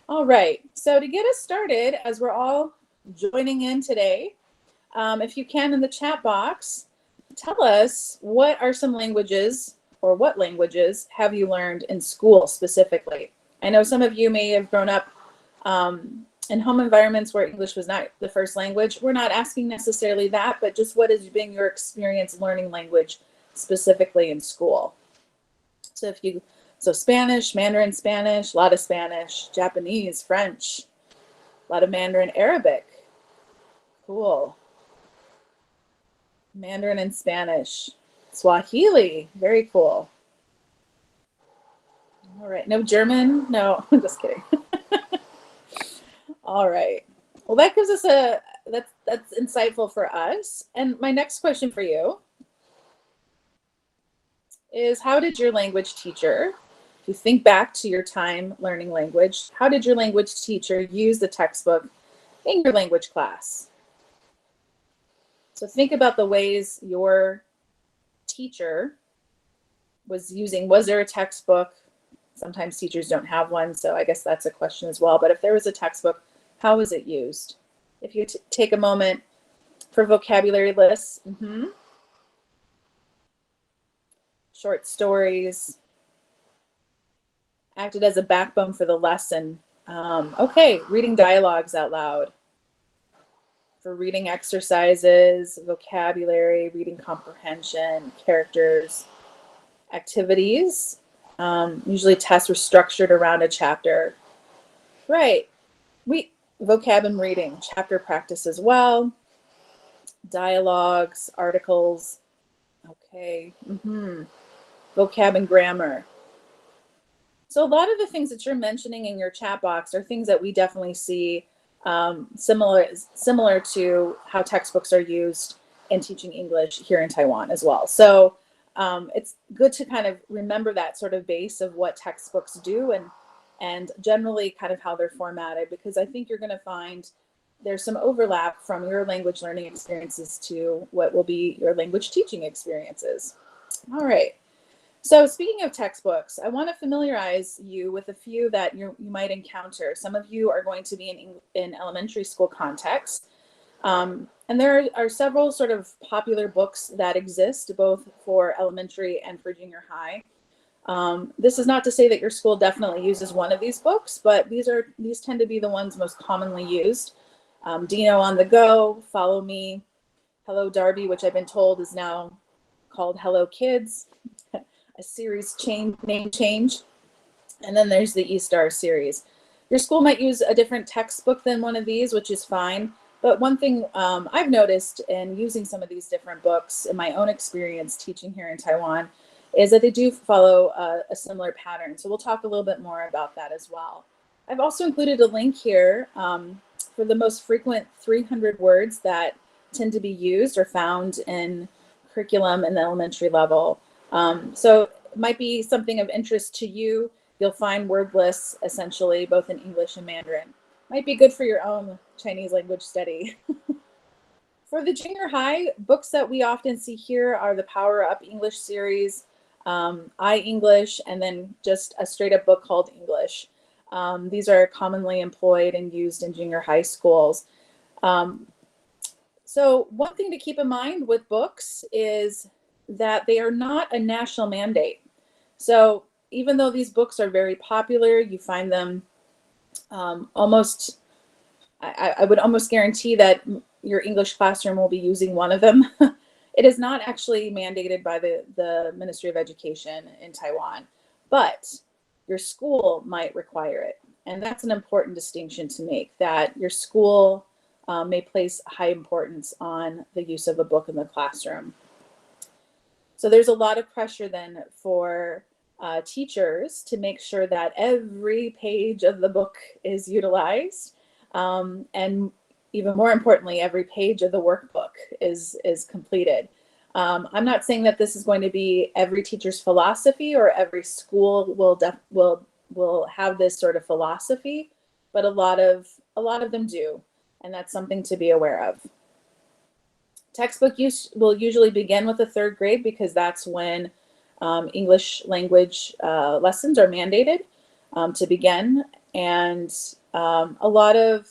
All right. So to get us started, as we're all joining in today, if you can in the chat box, tell us what are some languages or what languages have you learned in school specifically? I know some of you may have grown up in home environments where English was not the first language. We're not asking necessarily that, but just what has been your experience learning language specifically in school? So if you so Spanish, Mandarin Spanish, a lot of Spanish, Japanese, French, a lot of Mandarin Arabic. Cool. Mandarin and Spanish. Swahili, very cool. All right, no German? No, I'm just kidding. All right. Well, that gives us that's insightful for us. And my next question for you is how did your language teacher, if you think back to your time learning language, how did your language teacher use the textbook in your language class? So think about the ways your teacher was using. Was there a textbook? Sometimes teachers don't have one, so I guess that's a question as well. But if there was a textbook, how was it used? If you take a moment for vocabulary lists, short stories, acted as a backbone for the lesson. Okay, reading dialogues out loud. For reading exercises, vocabulary, reading comprehension, characters, activities. Usually tests were structured around a chapter. Right. Vocab and reading, chapter practice as well. Dialogues, articles. Okay. Vocab and grammar. So a lot of the things that you're mentioning in your chat box are things that we definitely see similar to how textbooks are used in teaching English here in Taiwan as well. So it's good to kind of remember that sort of base of what textbooks do and generally kind of how they're formatted, because I think you're going to find there's some overlap from your language learning experiences to what will be your language teaching experiences. All right. So speaking of textbooks, I want to familiarize you with a few that you might encounter. Some of you are going to be in elementary school context. And there are several sort of popular books that exist both for elementary and for junior high. This is not to say that your school definitely uses one of these books, but these tend to be the ones most commonly used. Dino on the Go, Follow Me, Hello Darby, which I've been told is now called Hello Kids, a series name change. And then there's the E-Star series. Your school might use a different textbook than one of these, which is fine. But one thing I've noticed in using some of these different books in my own experience teaching here in Taiwan is that they do follow a similar pattern. So we'll talk a little bit more about that as well. I've also included a link here for the most frequent 300 words that tend to be used or found in curriculum in the elementary level. So it might be something of interest to you. You'll find word lists essentially both in English and Mandarin. Might be good for your own Chinese language study. For the junior high, books that we often see here are the Power Up English series, iEnglish, and then just a straight up book called English. These are commonly employed and used in junior high schools. So one thing to keep in mind with books is that they are not a national mandate. So even though these books are very popular, you find them almost, I would almost guarantee that your English classroom will be using one of them. It is not actually mandated by the Ministry of Education in Taiwan, but your school might require it. And that's an important distinction to make, that your school may place high importance on the use of a book in the classroom. So there's a lot of pressure then for teachers to make sure that every page of the book is utilized, and even more importantly, every page of the workbook is completed. I'm not saying that this is going to be every teacher's philosophy or every school will have this sort of philosophy, but a lot of them do, and that's something to be aware of. Textbook use will usually begin with the third grade because that's when English language lessons are mandated to begin. And a lot of,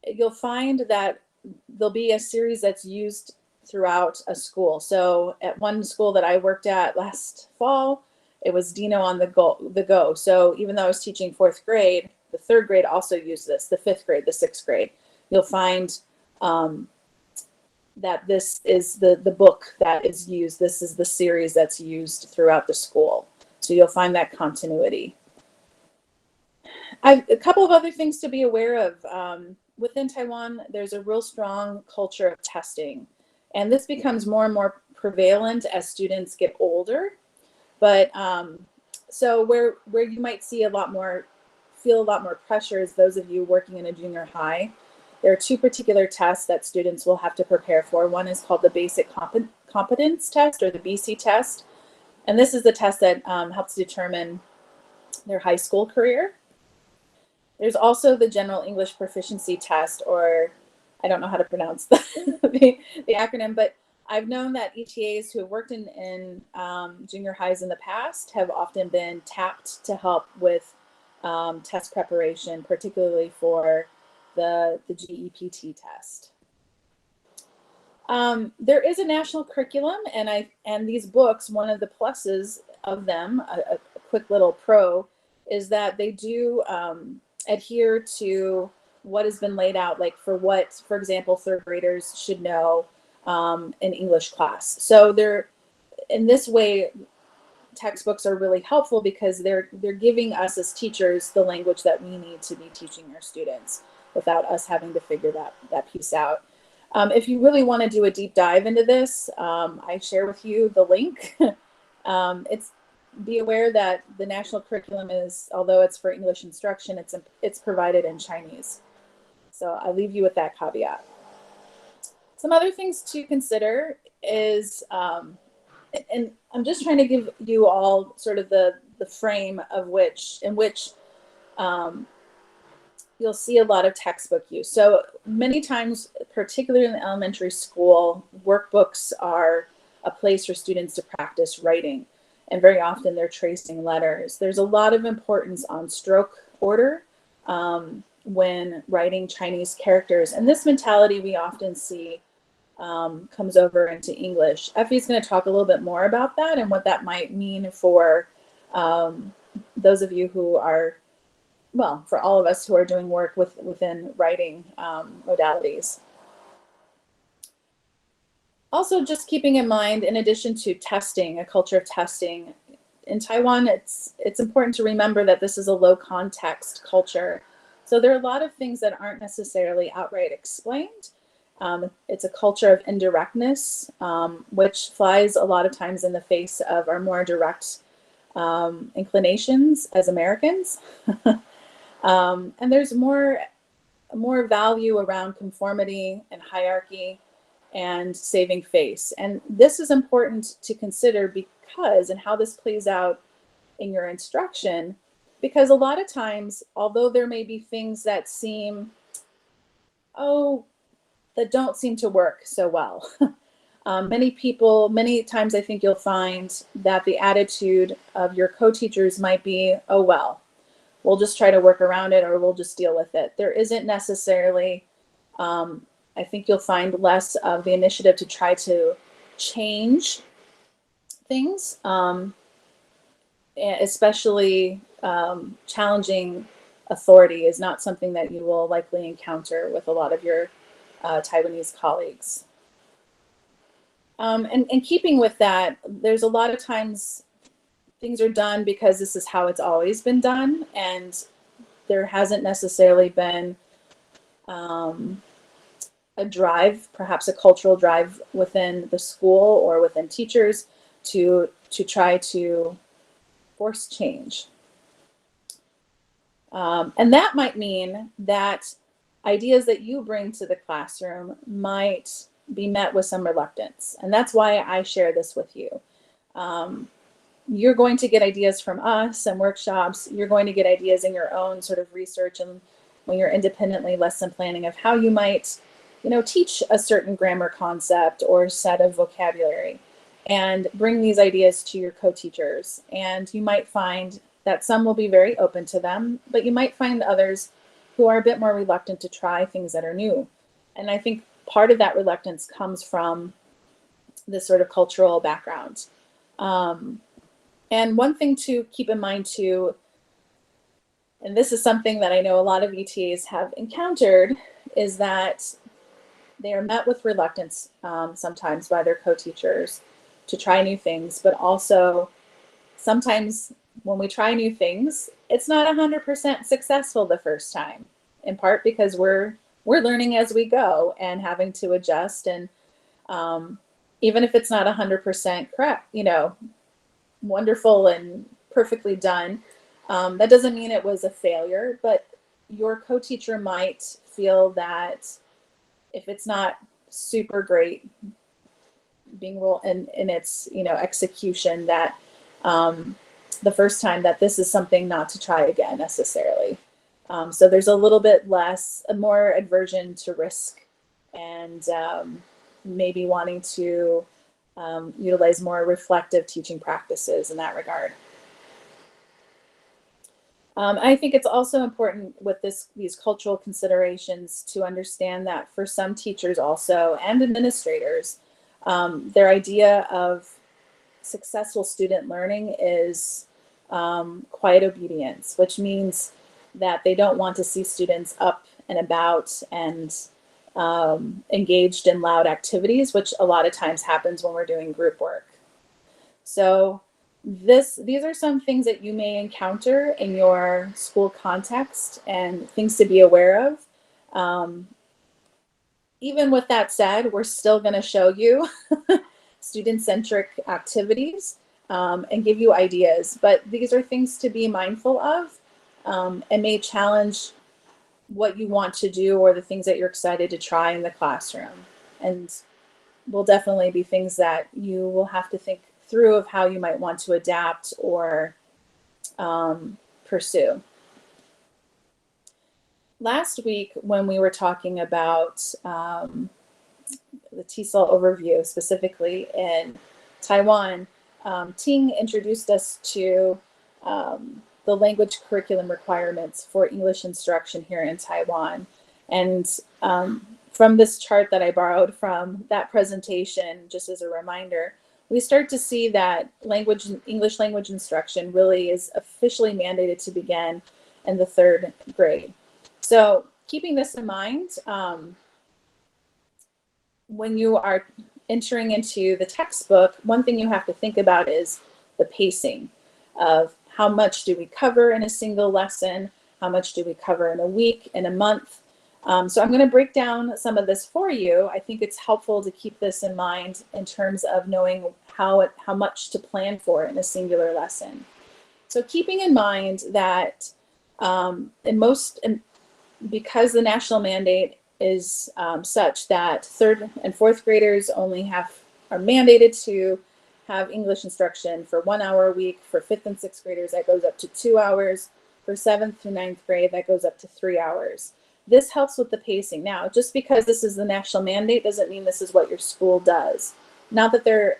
you'll find that there'll be a series that's used throughout a school. So at one school that I worked at last fall, it was Dino on the Go. So even though I was teaching fourth grade, the third grade also used this, the fifth grade, the sixth grade. You'll find that this is the book that is used. This is the series that's used throughout the school. So you'll find that continuity. A couple of other things to be aware of. Within Taiwan, there's a real strong culture of testing. And this becomes more and more prevalent as students get older. But so where you might see a lot more, feel a lot more pressure is those of you working in a junior high. There are two particular tests that students will have to prepare for. One is called the Basic Competence Test, or the BC test. And this is the test that helps determine their high school career. There's also the General English Proficiency Test, or I don't know how to pronounce the acronym, but I've known that ETAs who have worked in junior highs in the past have often been tapped to help with test preparation, particularly for the GEPT test. There is a national curriculum, and these books, one of the pluses of them, a quick little pro, is that they do adhere to what has been laid out, like for example, third graders should know in English class. So in this way, textbooks are really helpful because they're giving us as teachers the language that we need to be teaching our students without us having to figure that piece out. If you really want to do a deep dive into this, I share with you the link. Be aware that the national curriculum is, although it's for English instruction, it's provided in Chinese. So I leave you with that caveat. Some other things to consider is, and I'm just trying to give you all sort of the frame in which you'll see a lot of textbook use. So many times, particularly in elementary school, workbooks are a place for students to practice writing. And very often they're tracing letters. There's a lot of importance on stroke order when writing Chinese characters. And this mentality we often see comes over into English. Effie's going to talk a little bit more about that and what that might mean for those of you who are, well, for all of us who are doing work within writing modalities. Also, just keeping in mind, in addition to testing, a culture of testing, in Taiwan, it's important to remember that this is a low context culture. So there are a lot of things that aren't necessarily outright explained. It's a culture of indirectness, which flies a lot of times in the face of our more direct inclinations as Americans. And there's more value around conformity and hierarchy and saving face. And this is important to consider because, and how this plays out in your instruction, because a lot of times, although there may be things that seem, that don't seem to work so well. Many times I think you'll find that the attitude of your co-teachers might be, oh, well, we'll just try to work around it, or we'll just deal with it. There isn't necessarily, I think you'll find less of the initiative to try to change things, especially challenging authority is not something that you will likely encounter with a lot of your Taiwanese colleagues. And keeping with that, there's a lot of times things are done because this is how it's always been done, and there hasn't necessarily been a drive, perhaps a cultural drive within the school or within teachers to try to force change. And that might mean that ideas that you bring to the classroom might be met with some reluctance. And that's why I share this with you. You're going to get ideas from us and workshops. You're going to get ideas in your own sort of research and when you're independently lesson planning of how you might, teach a certain grammar concept or set of vocabulary, and bring these ideas to your co-teachers. And you might find that some will be very open to them, but you might find others who are a bit more reluctant to try things that are new. And I think part of that reluctance comes from this sort of cultural background. And one thing to keep in mind too, and this is something that I know a lot of ETAs have encountered, is that they are met with reluctance sometimes by their co-teachers to try new things, but also sometimes when we try new things, it's not 100% successful the first time, in part because we're learning as we go and having to adjust. And even if it's not 100% correct, wonderful and perfectly done, that doesn't mean it was a failure, but your co-teacher might feel that if it's not super great being in its execution, that the first time, that this is something not to try again necessarily. So there's a little bit more aversion to risk, and maybe wanting to utilize more reflective teaching practices in that regard. I think it's also important with these cultural considerations to understand that for some teachers also and administrators, their idea of successful student learning is quiet obedience, which means that they don't want to see students up and about and engaged in loud activities, which a lot of times happens when we're doing group work. So these are some things that you may encounter in your school context and things to be aware of. Even with that said, we're still going to show you student-centric activities and give you ideas, but these are things to be mindful of and may challenge what you want to do or the things that you're excited to try in the classroom. And will definitely be things that you will have to think through of how you might want to adapt or pursue. Last week, when we were talking about the TESOL overview, specifically in Taiwan, Ting introduced us to the language curriculum requirements for English instruction here in Taiwan. And from this chart that I borrowed from that presentation, just as a reminder, we start to see that English language instruction really is officially mandated to begin in the 3rd grade. So keeping this in mind, when you are entering into the textbook, one thing you have to think about is the pacing of how much do we cover in a single lesson, how much do we cover in a week, in a month. So I'm going to break down some of this for you. I think it's helpful to keep this in mind in terms of knowing how much to plan for in a singular lesson. So keeping in mind that because the national mandate is such that 3rd and 4th graders only are mandated to have English instruction for 1 hour a week. For 5th and 6th graders, that goes up to 2 hours. For 7th through 9th grade, that goes up to 3 hours. This helps with the pacing. Now, just because this is the national mandate doesn't mean this is what your school does. Not that they're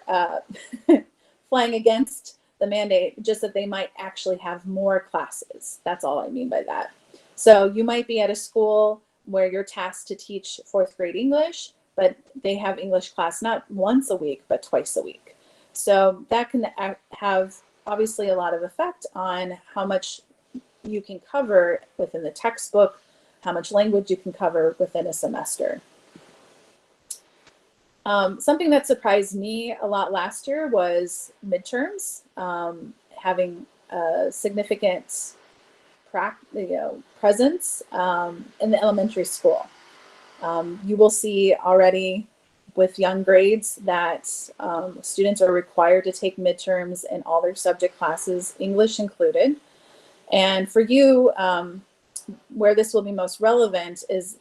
flying against the mandate, just that they might actually have more classes. That's all I mean by that. So you might be at a school where you're tasked to teach 4th grade English, but they have English class not once a week, but twice a week. So that can have obviously a lot of effect on how much you can cover within the textbook, how much language you can cover within a semester. Something that surprised me a lot last year was midterms, having a significant presence in the elementary school. You will see already with young grades that students are required to take midterms in all their subject classes, English included. And for you, where this will be most relevant is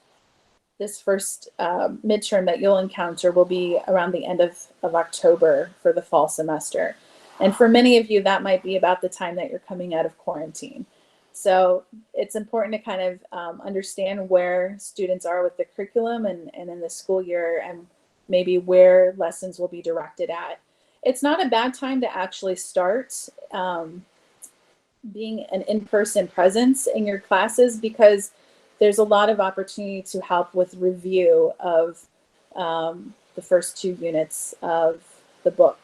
this first midterm that you'll encounter will be around the end of October for the fall semester. And for many of you, that might be about the time that you're coming out of quarantine. So it's important to kind of understand where students are with the curriculum and in the school year, and maybe where lessons will be directed at. It's not a bad time to actually start being an in-person presence in your classes, because there's a lot of opportunity to help with review of the first 2 units of the book.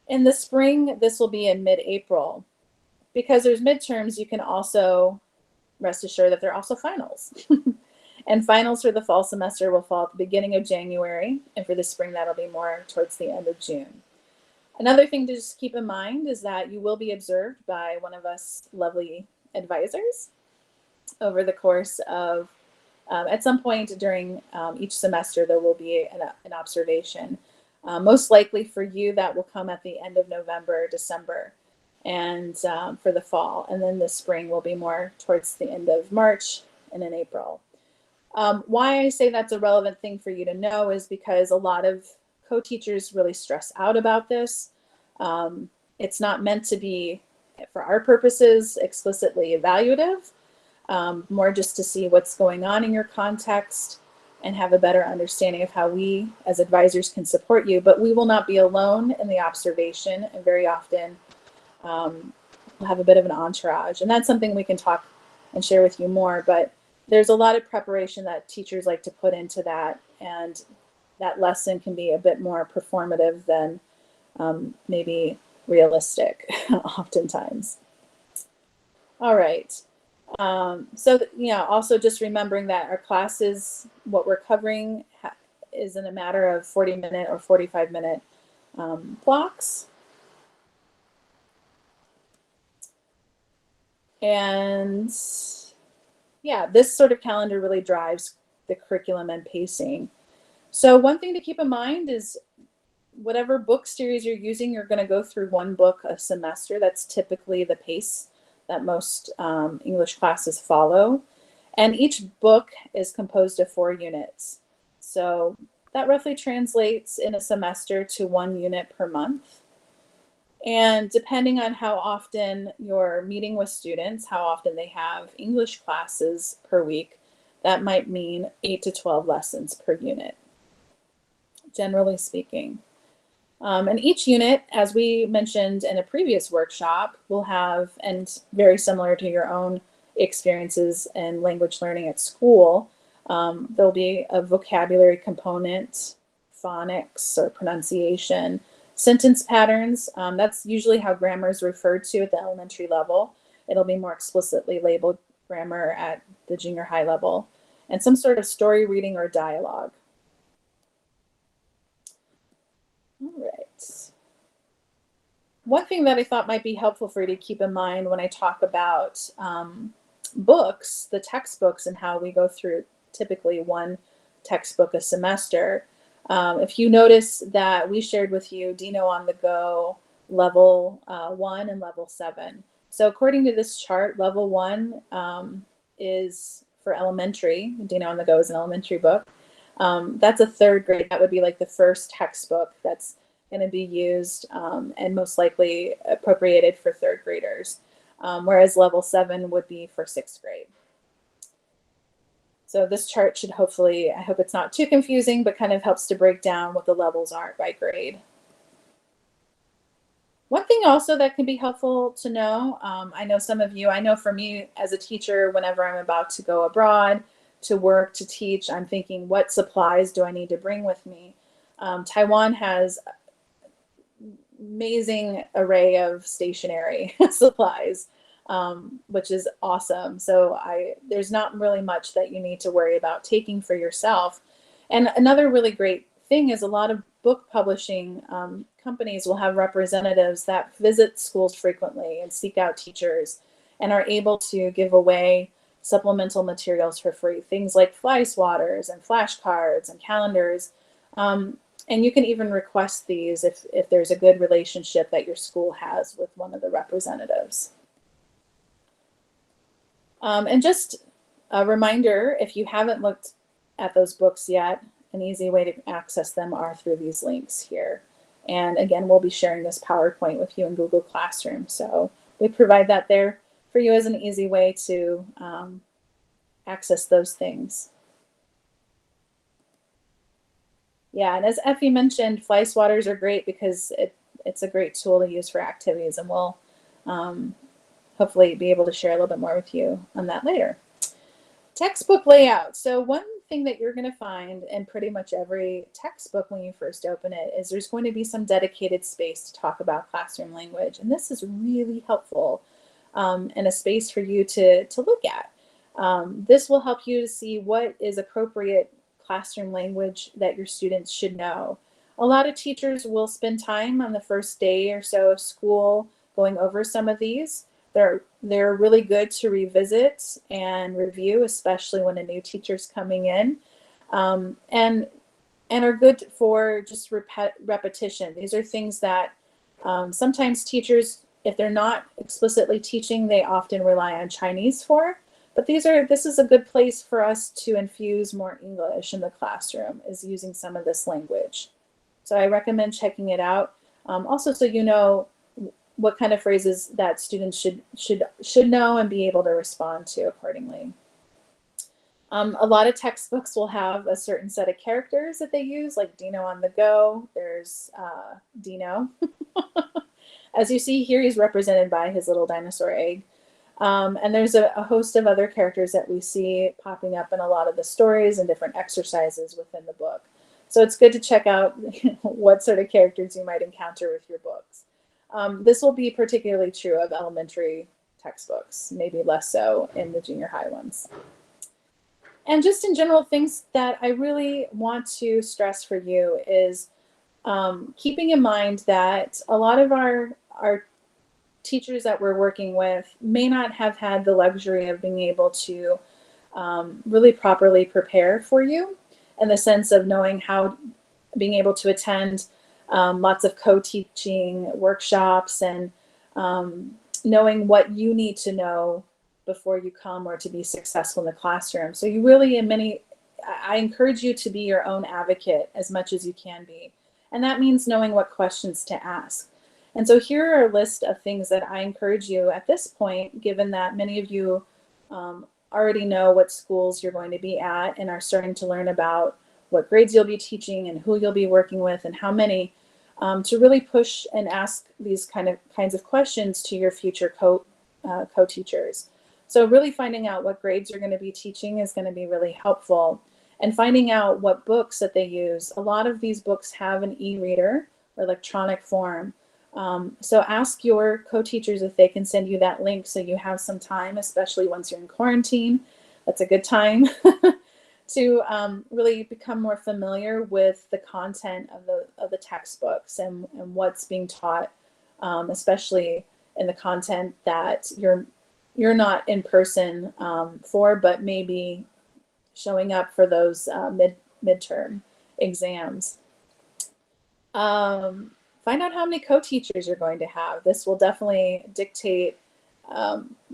In the spring, this will be in mid-April. Because there's midterms, you can also rest assured that there are also finals. And finals for the fall semester will fall at the beginning of January, and for the spring, that'll be more towards the end of June. Another thing to just keep in mind is that you will be observed by one of us lovely advisors over the course of, at some point during each semester, there will be an observation. Most likely for you, that will come at the end of November, December, and for the fall. And then the spring will be more towards the end of March and in April. Why I say that's a relevant thing for you to know is because a lot of co-teachers really stress out about this. It's not meant to be, for our purposes, explicitly evaluative, more just to see what's going on in your context and have a better understanding of how we as advisors can support you. But we will not be alone in the observation, and very often we'll have a bit of an entourage. And that's something we can talk and share with you more, but there's a lot of preparation that teachers like to put into that, and that lesson can be a bit more performative than maybe realistic oftentimes. All right. So, also just remembering that our classes, what we're covering is in a matter of 40-minute or 45-minute blocks. And yeah, this sort of calendar really drives the curriculum and pacing. So one thing to keep in mind is whatever book series you're using, you're going to go through one book a semester. That's typically the pace that most English classes follow. And each book is composed of 4 units. So that roughly translates in a semester to 1 unit per month. And depending on how often you're meeting with students, how often they have English classes per week, that might mean 8 to 12 lessons per unit, generally speaking. And each unit, as we mentioned in a previous workshop, will have, and very similar to your own experiences in language learning at school, there'll be a vocabulary component, phonics or pronunciation, sentence patterns. That's usually how grammar is referred to at the elementary level. It'll be more explicitly labeled grammar at the junior high level, and some sort of story reading or dialogue. All right. One thing that I thought might be helpful for you to keep in mind when I talk about books, the textbooks, and how we go through typically one textbook a semester. If you notice that we shared with you Dino on the Go level 1 and level 7. So according to this chart, level 1 is for elementary. Dino on the Go is an elementary book. That's a 3rd grade. That would be like the first textbook that's going to be used and most likely appropriated for 3rd graders, whereas level 7 would be for 6th grade. So this chart should hopefully, I hope it's not too confusing, but kind of helps to break down what the levels are by grade. One thing also that can be helpful to know, I know some of you, I know for me as a teacher, whenever I'm about to go abroad to work, to teach, I'm thinking, what supplies do I need to bring with me? Taiwan has amazing array of stationery supplies, which is awesome. So there's not really much that you need to worry about taking for yourself. And another really great thing is a lot of book publishing companies will have representatives that visit schools frequently and seek out teachers and are able to give away supplemental materials for free. Things like fly swatters and flashcards and calendars. And you can even request these if there's a good relationship that your school has with one of the representatives. And just a reminder, if you haven't looked at those books yet, an easy way to access them are through these links here. And again, we'll be sharing this PowerPoint with you in Google Classroom. So we provide that there for you as an easy way to access those things. Yeah, and as Effie mentioned, fly swatters are great because it's a great tool to use for activities, and we'll hopefully be able to share a little bit more with you on that later. Textbook layout. So one thing that you're going to find in pretty much every textbook when you first open it is there's going to be some dedicated space to talk about classroom language. And this is really helpful and a space for you to look at. This will help you to see what is appropriate classroom language that your students should know. A lot of teachers will spend time on the first day or so of school going over some of these. They're really good to revisit and review, especially when a new teacher's coming in, and are good for just repetition. These are things that sometimes teachers, if they're not explicitly teaching, they often rely on Chinese for. But this is a good place for us to infuse more English in the classroom, is using some of this language. So I recommend checking it out. Also, so you know what kind of phrases that students should know and be able to respond to accordingly. A lot of textbooks will have a certain set of characters that they use, like Dino on the Go. There's Dino. As you see here, he's represented by his little dinosaur egg. And there's a host of other characters that we see popping up in a lot of the stories and different exercises within the book. So it's good to check out what sort of characters you might encounter with your books. This will be particularly true of elementary textbooks, maybe less so in the junior high ones. And just in general, things that I really want to stress for you is keeping in mind that a lot of our teachers that we're working with may not have had the luxury of being able to really properly prepare for you, in the sense of knowing how, being able to attend lots of co-teaching workshops and knowing what you need to know before you come or to be successful in the classroom. So you really, I encourage you to be your own advocate as much as you can be. And that means knowing what questions to ask. And so here are a list of things that I encourage you at this point, given that many of you already know what schools you're going to be at and are starting to learn about what grades you'll be teaching and who you'll be working with and how many, to really push and ask these kinds of questions to your future co-teachers. So really finding out what grades you're going to be teaching is going to be really helpful, and finding out what books that they use. A lot of these books have an e-reader or electronic form. So ask your co-teachers if they can send you that link so you have some time, especially once you're in quarantine. That's a good time to really become more familiar with the content of the textbooks and what's being taught, especially in the content that you're not in person for, but maybe showing up for those midterm exams. Find out how many co-teachers you're going to have. This will definitely dictate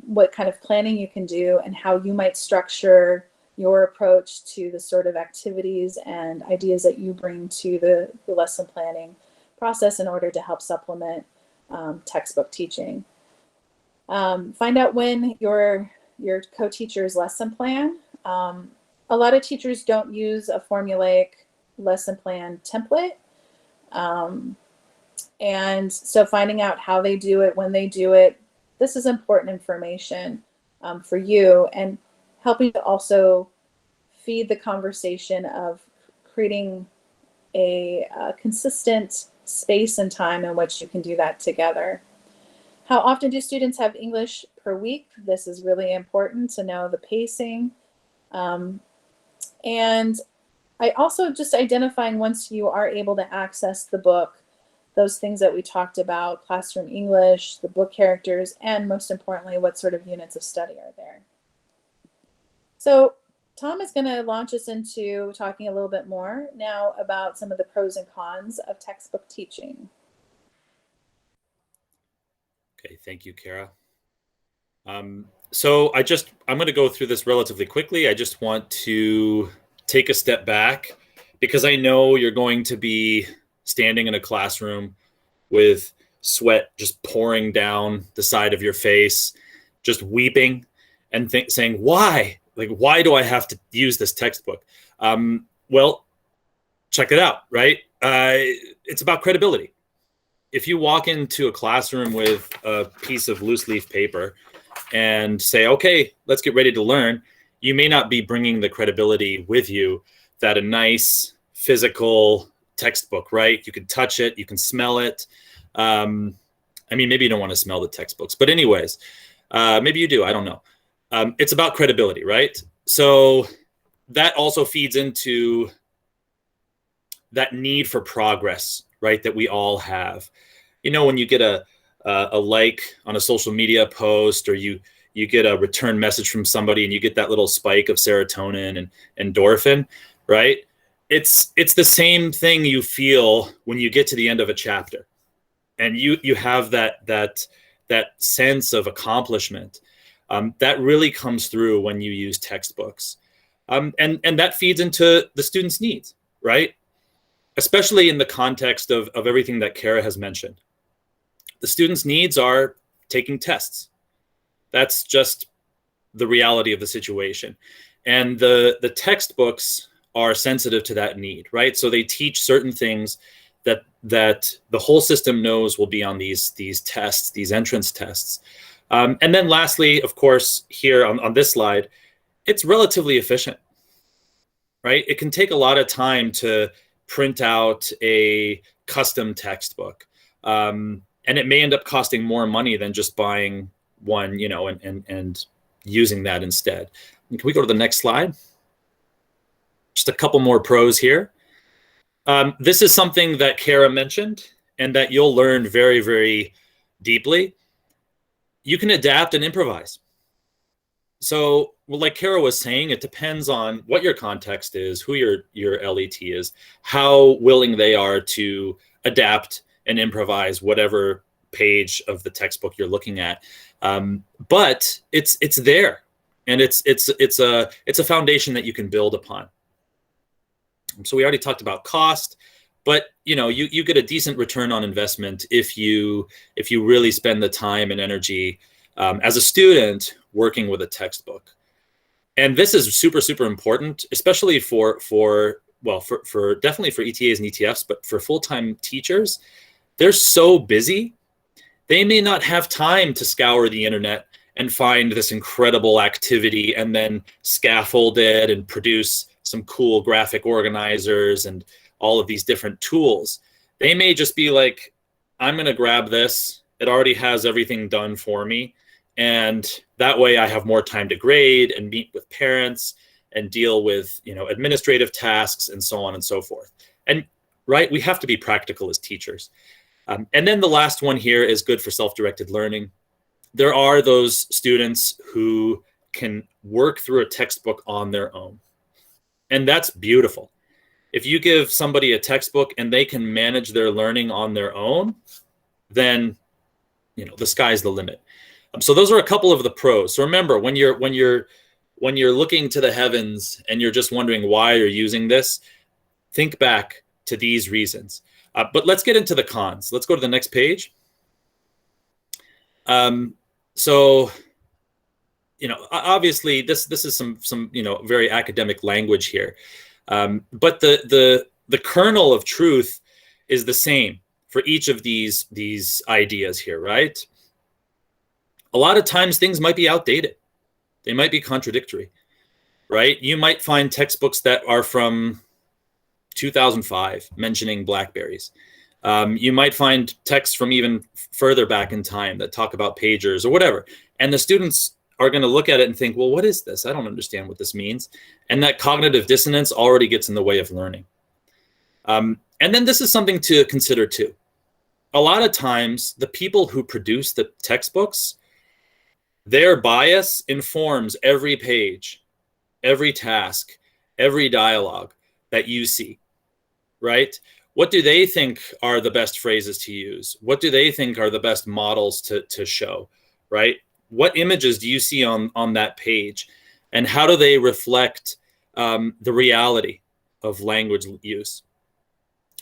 what kind of planning you can do and how you might structure your approach to the sort of activities and ideas that you bring to the lesson planning process in order to help supplement textbook teaching. Find out when your co-teacher's lesson plan. A lot of teachers don't use a formulaic lesson plan template. And so finding out how they do it, when they do it, this is important information for you, and helping to also feed the conversation of creating a consistent space and time in which you can do that together. How often do students have English per week? This is really important to know the pacing. And I also just identifying, once you are able to access the book, those things that we talked about, classroom English, the book characters, and most importantly, what sort of units of study are there. So Tom is going to launch us into talking a little bit more now about some of the pros and cons of textbook teaching. Okay, thank you, Kara. So I'm going to go through this relatively quickly. I just want to take a step back, because I know you're going to be standing in a classroom with sweat just pouring down the side of your face, just weeping and saying, why? Like, why do I have to use this textbook? Well, check it out, right? It's about credibility. If you walk into a classroom with a piece of loose leaf paper and say, okay, let's get ready to learn, you may not be bringing the credibility with you that a nice physical textbook, right? You can touch it, you can smell it. I mean, maybe you don't want to smell the textbooks, but anyways, maybe you do, I don't know. It's about credibility, right? So that also feeds into that need for progress, right? That we all have. You know, when you get a like on a social media post, or you get a return message from somebody and you get that little spike of serotonin and endorphin, right? It's the same thing you feel when you get to the end of a chapter and you have that sense of accomplishment. That really comes through when you use textbooks. And that feeds into the students' needs, right? Especially in the context of everything that Kara has mentioned. The students' needs are taking tests. That's just the reality of the situation. And the textbooks are sensitive to that need, right? So they teach certain things that the whole system knows will be on these tests, these entrance tests. And then lastly, of course, here on this slide, it's relatively efficient, right? It can take a lot of time to print out a custom textbook. And it may end up costing more money than just buying one, you know, and using that instead. Can we go to the next slide? Just a couple more pros here. This is something that Kara mentioned and that you'll learn very, very deeply. You can adapt and improvise. So, well, like Kara was saying, it depends on what your context is, who your LET is, how willing they are to adapt and improvise whatever page of the textbook you're looking at. But it's there, and it's a foundation that you can build upon. So we already talked about cost, but you know, you get a decent return on investment if you really spend the time and energy as a student working with a textbook. And this is super, super important, especially for definitely for ETAs and ETFs, but for full-time teachers. They're so busy, they may not have time to scour the internet and find this incredible activity and then scaffold it and produce some cool graphic organizers and all of these different tools. They may just be like, I'm going to grab this. It already has everything done for me. And that way I have more time to grade and meet with parents and deal with, you know, administrative tasks and so on and so forth. And right, we have to be practical as teachers. And then the last one here is good for self-directed learning. There are those students who can work through a textbook on their own. And that's beautiful. If you give somebody a textbook and they can manage their learning on their own, then, you know, the sky's the limit. So those are a couple of the pros. So remember, when you're looking to the heavens and you're just wondering why you're using this, think back to these reasons. But let's get into the cons. Let's go to the next page. So, you know, obviously this is some you know, very academic language here, but the kernel of truth is the same for each of these ideas here, right? A lot of times things might be outdated. They might be contradictory, right? You might find textbooks that are from 2005 mentioning blackberries. You might find texts from even further back in time that talk about pagers or whatever. And the students are going to look at it and think, well, what is this? I don't understand what this means. And that cognitive dissonance already gets in the way of learning. And then this is something to consider too. A lot of times the people who produce the textbooks, their bias informs every page, every task, every dialogue that you see, right? What do they think are the best phrases to use? What do they think are the best models to show, right? What images do you see on that page? And how do they reflect the reality of language use?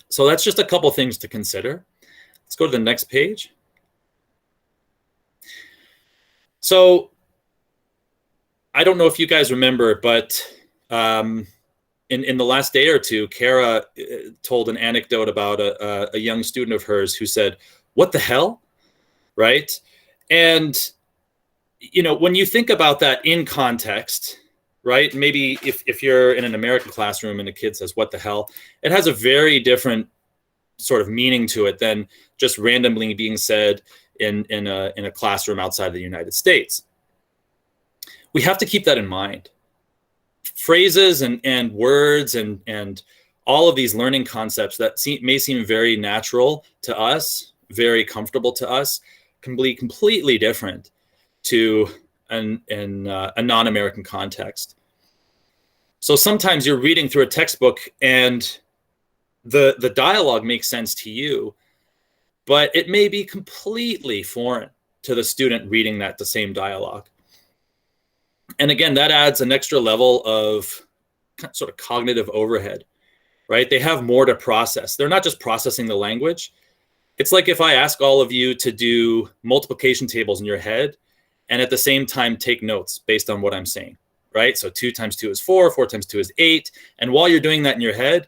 So that's just a couple things to consider. Let's go to the next page. So I don't know if you guys remember, but in the last day or two, Kara told an anecdote about a young student of hers who said, "What the hell?" Right? And when you think about that in context, right? Maybe if you're in an American classroom and a kid says, "What the hell?" It has a very different sort of meaning to it than just randomly being said in a classroom outside the United States. We have to keep that in mind. Phrases and words and all of these learning concepts that may seem very natural to us, very comfortable to us, can be completely different to a non-American context. So sometimes you're reading through a textbook and the dialogue makes sense to you, but it may be completely foreign to the student reading the same dialogue. And again, that adds an extra level of sort of cognitive overhead, right? They have more to process. They're not just processing the language. It's like if I ask all of you to do multiplication tables in your head and at the same time take notes based on what I'm saying, right? So 2 times 2 is 4, 4 times 2 is 8. And while you're doing that in your head,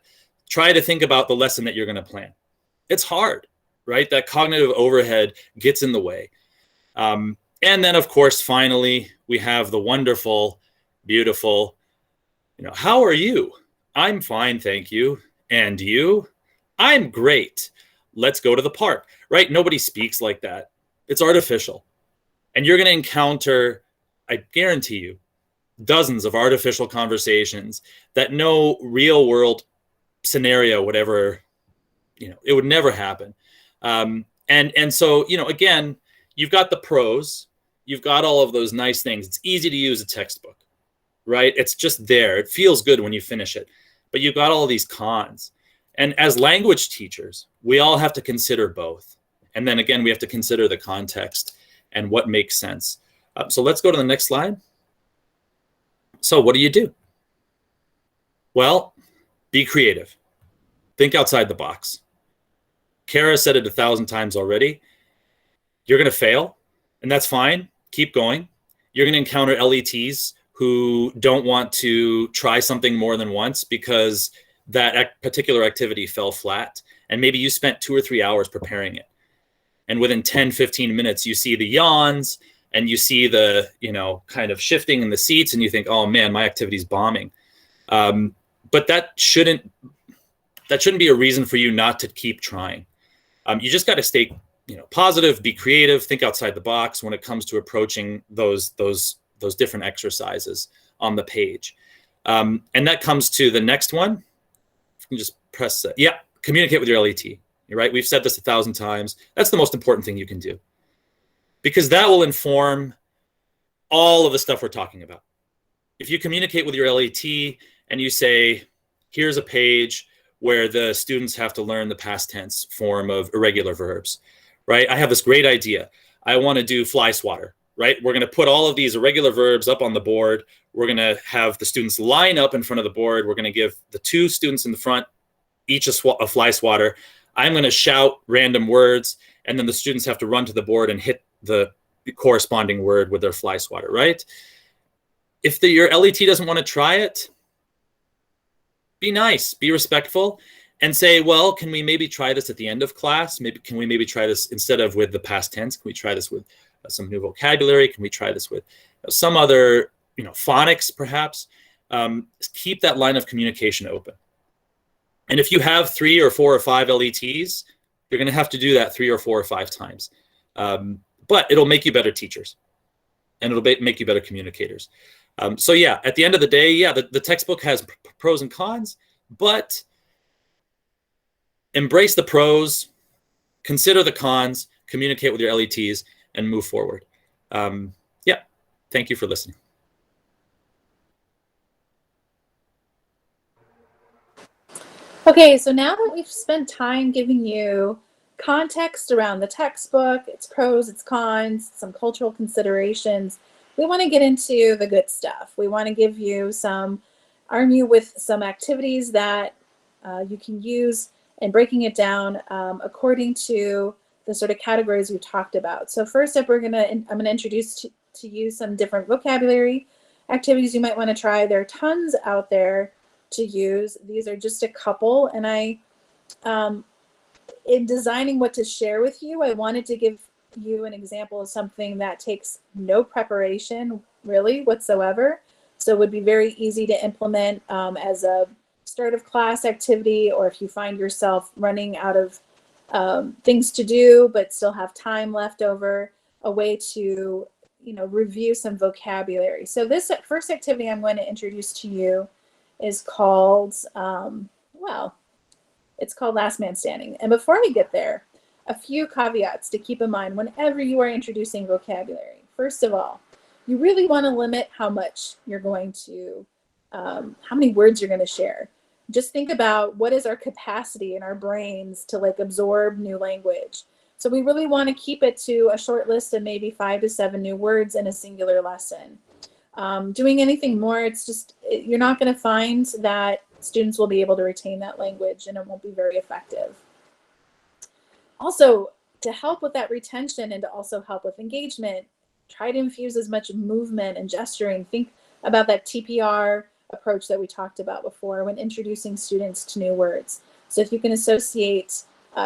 try to think about the lesson that you're going to plan. It's hard, right? That cognitive overhead gets in the way. And then, of course, finally, we have the wonderful, beautiful, how are you? I'm fine, thank you. And you? I'm great. Let's go to the park, right? Nobody speaks like that. It's artificial. And you're going to encounter, I guarantee you, dozens of artificial conversations that no real world scenario would ever, it would never happen. And so, again, you've got the pros, you've got all of those nice things. It's easy to use a textbook, right? It's just there. It feels good when you finish it, but you've got all of these cons. And as language teachers, we all have to consider both. And then again, we have to consider the context and what makes sense. So let's go to the next slide. So what do? Well, be creative. Think outside the box. Kara said it 1,000 times already. You're going to fail, and that's fine. Keep going. You're going to encounter LETs who don't want to try something more than once because that particular activity fell flat. And maybe you spent 2 or 3 hours preparing it. And within 10, 15 minutes, you see the yawns and you see the, kind of shifting in the seats and you think, oh man, my activity's bombing. But that shouldn't be a reason for you not to keep trying. You just got to stay, positive, be creative, think outside the box when it comes to approaching those different exercises on the page. And that comes to the next one. You can just press that. Yeah, communicate with your LET. You're right. We've said this 1,000 times. That's the most important thing you can do because that will inform all of the stuff we're talking about. If you communicate with your LET and you say, here's a page where the students have to learn the past tense form of irregular verbs, right? I have this great idea. I want to do fly swatter, right? We're going to put all of these irregular verbs up on the board. We're going to have the students line up in front of the board. We're going to give the 2 students in the front each a fly swatter. I'm going to shout random words, and then the students have to run to the board and hit the corresponding word with their fly swatter, right? If your LET doesn't want to try it, be nice, be respectful, and say, well, can we maybe try this at the end of class? Can we maybe try this instead of with the past tense? Can we try this with some new vocabulary? Can we try this with some other, phonics perhaps? Keep that line of communication open. And if you have 3 or 4 or 5 LETs, you're going to have to do that 3 or 4 or 5 times. But it'll make you better teachers, and it'll make you better communicators. So yeah, at the end of the day, yeah, the textbook has pros and cons, but embrace the pros, consider the cons, communicate with your LETs, and move forward. Yeah, thank you for listening. Okay, so now that we've spent time giving you context around the textbook, its pros, its cons, some cultural considerations, we want to get into the good stuff. We want to arm you with some activities that you can use and breaking it down according to the sort of categories we talked about. So first up, I'm going to introduce to you some different vocabulary activities you might want to try. There are tons out there to use. These are just a couple, and in designing what to share with you, I wanted to give you an example of something that takes no preparation really whatsoever. So it would be very easy to implement as a start of class activity, or if you find yourself running out of things to do but still have time left over, a way to review some vocabulary. So this first activity I'm going to introduce to you is called well, it's called Last Man Standing. And before we get there, a few caveats to keep in mind whenever you are introducing vocabulary. First of all, you really want to limit how much you're going to, how many words you're going to share. Just think about what is our capacity in our brains to like absorb new language. So we really want to keep it to a short list of maybe 5 to 7 new words in a singular lesson. Doing anything more, it's just, you're not going to find that students will be able to retain that language, and it won't be very effective. Also, to help with that retention and to also help with engagement, try to infuse as much movement and gesturing. Think about that TPR approach that we talked about before when introducing students to new words. So if you can associate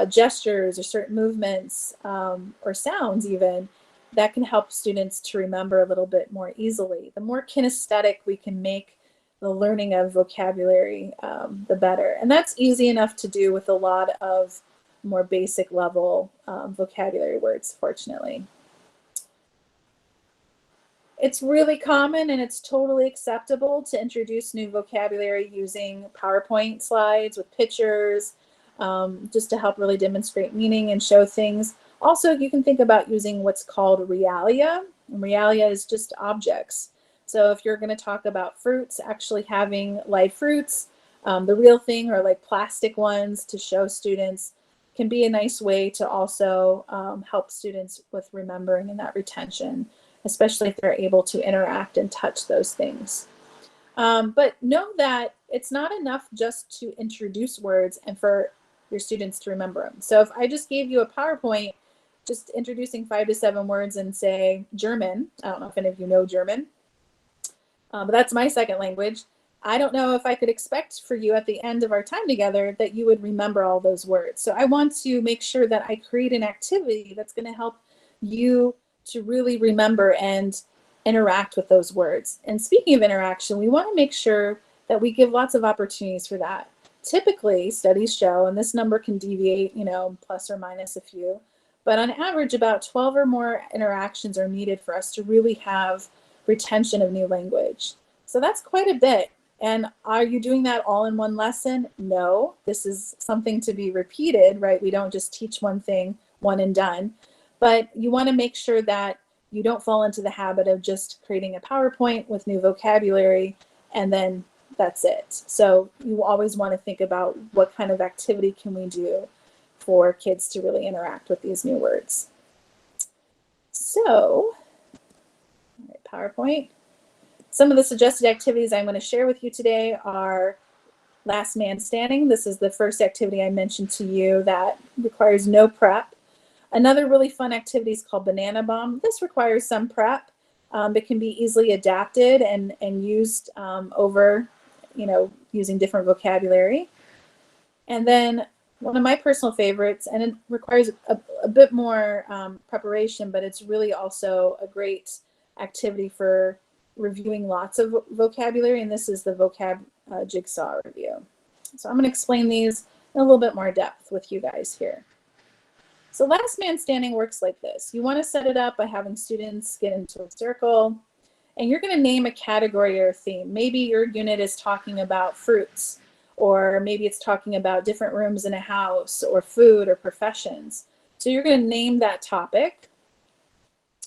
gestures or certain movements or sounds even, that can help students to remember a little bit more easily. The more kinesthetic we can make the learning of vocabulary, the better. And that's easy enough to do with a lot of more basic level vocabulary words, fortunately. It's really common and it's totally acceptable to introduce new vocabulary using PowerPoint slides with pictures, just to help really demonstrate meaning and show things. Also, you can think about using what's called realia. And realia is just objects. So if you're going to talk about fruits, actually having live fruits, the real thing, or like plastic ones to show students, can be a nice way to also help students with remembering and that retention, especially if they're able to interact and touch those things. But know that it's not enough just to introduce words and for your students to remember them. So if I just gave you a PowerPoint just introducing 5 to 7 words and say German, I don't know if any of you know German, but that's my second language. I don't know if I could expect for you at the end of our time together that you would remember all those words. So I want to make sure that I create an activity that's going to help you to really remember and interact with those words. And speaking of interaction, we want to make sure that we give lots of opportunities for that. Typically, studies show, and this number can deviate, plus or minus a few, but on average, about 12 or more interactions are needed for us to really have retention of new language. So that's quite a bit. And are you doing that all in one lesson? No, this is something to be repeated, right? We don't just teach one thing, one and done. But you want to make sure that you don't fall into the habit of just creating a PowerPoint with new vocabulary and then that's it. So you always want to think about what kind of activity can we do for kids to really interact with these new words. So, PowerPoint. Some of the suggested activities I'm going to share with you today are Last Man Standing. This is the first activity I mentioned to you that requires no prep. Another really fun activity is called Banana Bomb. This requires some prep, but can be easily adapted and used over, using different vocabulary. And then one of my personal favorites, and it requires a bit more preparation, but it's really also a great activity for reviewing lots of vocabulary, and this is the vocab jigsaw review. So I'm going to explain these in a little bit more depth with you guys here. So Last Man Standing works like this. You want to set it up by having students get into a circle, and you're going to name a category or a theme. Maybe your unit is talking about fruits, or maybe it's talking about different rooms in a house, or food, or professions. So you're going to name that topic.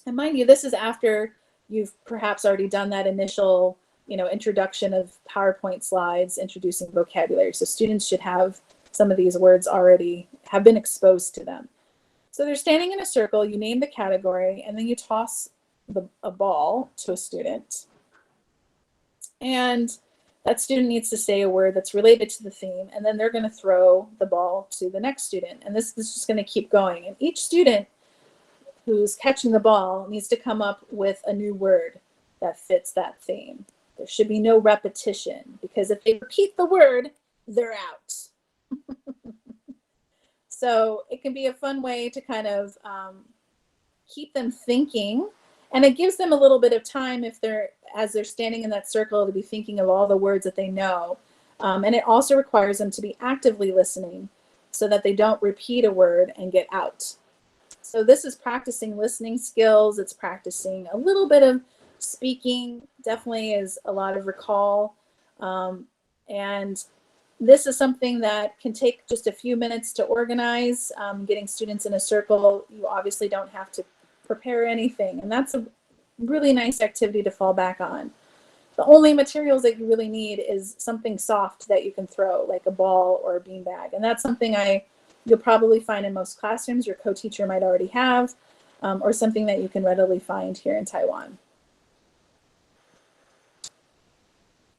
And mind you, this is after you've perhaps already done that initial, introduction of PowerPoint slides introducing vocabulary. So students should have some of these words already have been exposed to them. So they're standing in a circle, you name the category, and then you toss a ball to a student. And that student needs to say a word that's related to the theme, and then they're going to throw the ball to the next student. And this is just going to keep going. And each student who's catching the ball needs to come up with a new word that fits that theme. There should be no repetition, because if they repeat the word, they're out. So it can be a fun way to kind of keep them thinking, and it gives them a little bit of time as they're standing in that circle to be thinking of all the words that they know. And it also requires them to be actively listening so that they don't repeat a word and get out. So this is practicing listening skills. It's practicing a little bit of speaking, definitely is a lot of recall. And this is something that can take just a few minutes to organize. Getting students in a circle, you obviously don't have to prepare anything. And that's a really nice activity to fall back on. The only materials that you really need is something soft that you can throw, like a ball or a beanbag. And that's something you'll probably find in most classrooms. Your co-teacher might already have, or something that you can readily find here in Taiwan.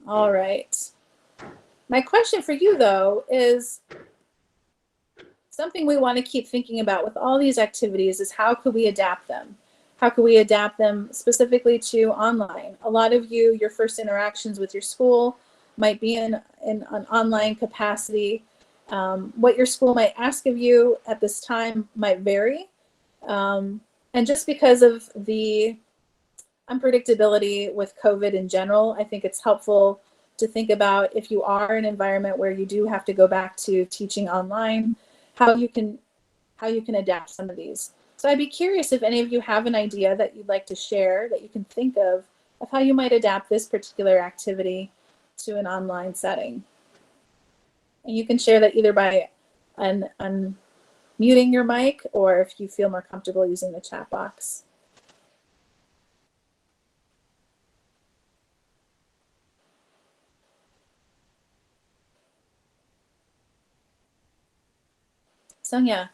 All right. My question for you, though, is something we want to keep thinking about with all these activities is how could we adapt them? How could we adapt them specifically to online? A lot of you, your first interactions with your school might be in an online capacity. What your school might ask of you at this time might vary. And just because of the unpredictability with COVID in general, I think it's helpful to think about if you are in an environment where you do have to go back to teaching online, how you can adapt some of these. So I'd be curious if any of you have an idea that you'd like to share that you can think of how you might adapt this particular activity to an online setting. And you can share that either by unmuting your mic or if you feel more comfortable using the chat box. Sonia.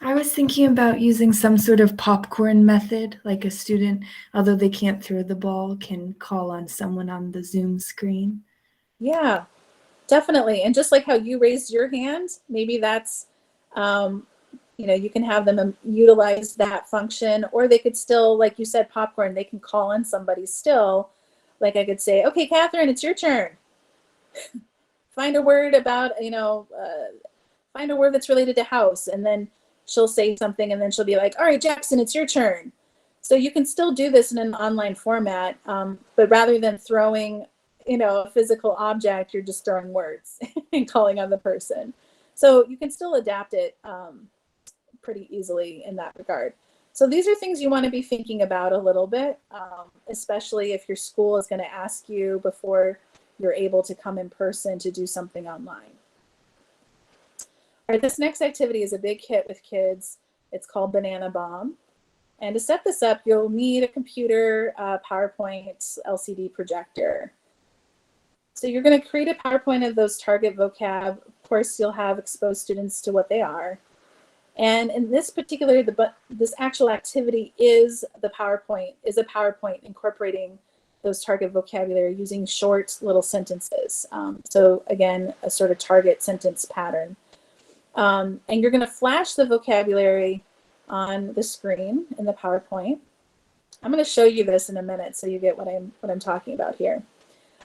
I was thinking about using some sort of popcorn method, like a student, although they can't throw the ball, can call on someone on the Zoom screen. Yeah, definitely. And just like how you raised your hand, maybe that's, you can have them utilize that function, or they could still, like you said, popcorn, they can call on somebody still. Like I could say, okay, Catherine, it's your turn. Find a word about, find a word that's related to house. And then she'll say something and then she'll be like, all right, Jackson, it's your turn. So you can still do this in an online format, but rather than throwing, a physical object, you're just throwing words and calling on the person. So you can still adapt it pretty easily in that regard. So these are things you want to be thinking about a little bit, especially if your school is going to ask you before you're able to come in person to do something online. All right, this next activity is a big hit with kids. It's called Banana Bomb. And to set this up, you'll need a computer, PowerPoint, LCD projector. So you're going to create a PowerPoint of those target vocab. Of course, you'll have exposed students to what they are. And in this particular, this actual activity is a PowerPoint incorporating those target vocabulary using short little sentences. So again, a sort of target sentence pattern. And you're going to flash the vocabulary on the screen in the PowerPoint. I'm going to show you this in a minute so you get what I'm talking about here.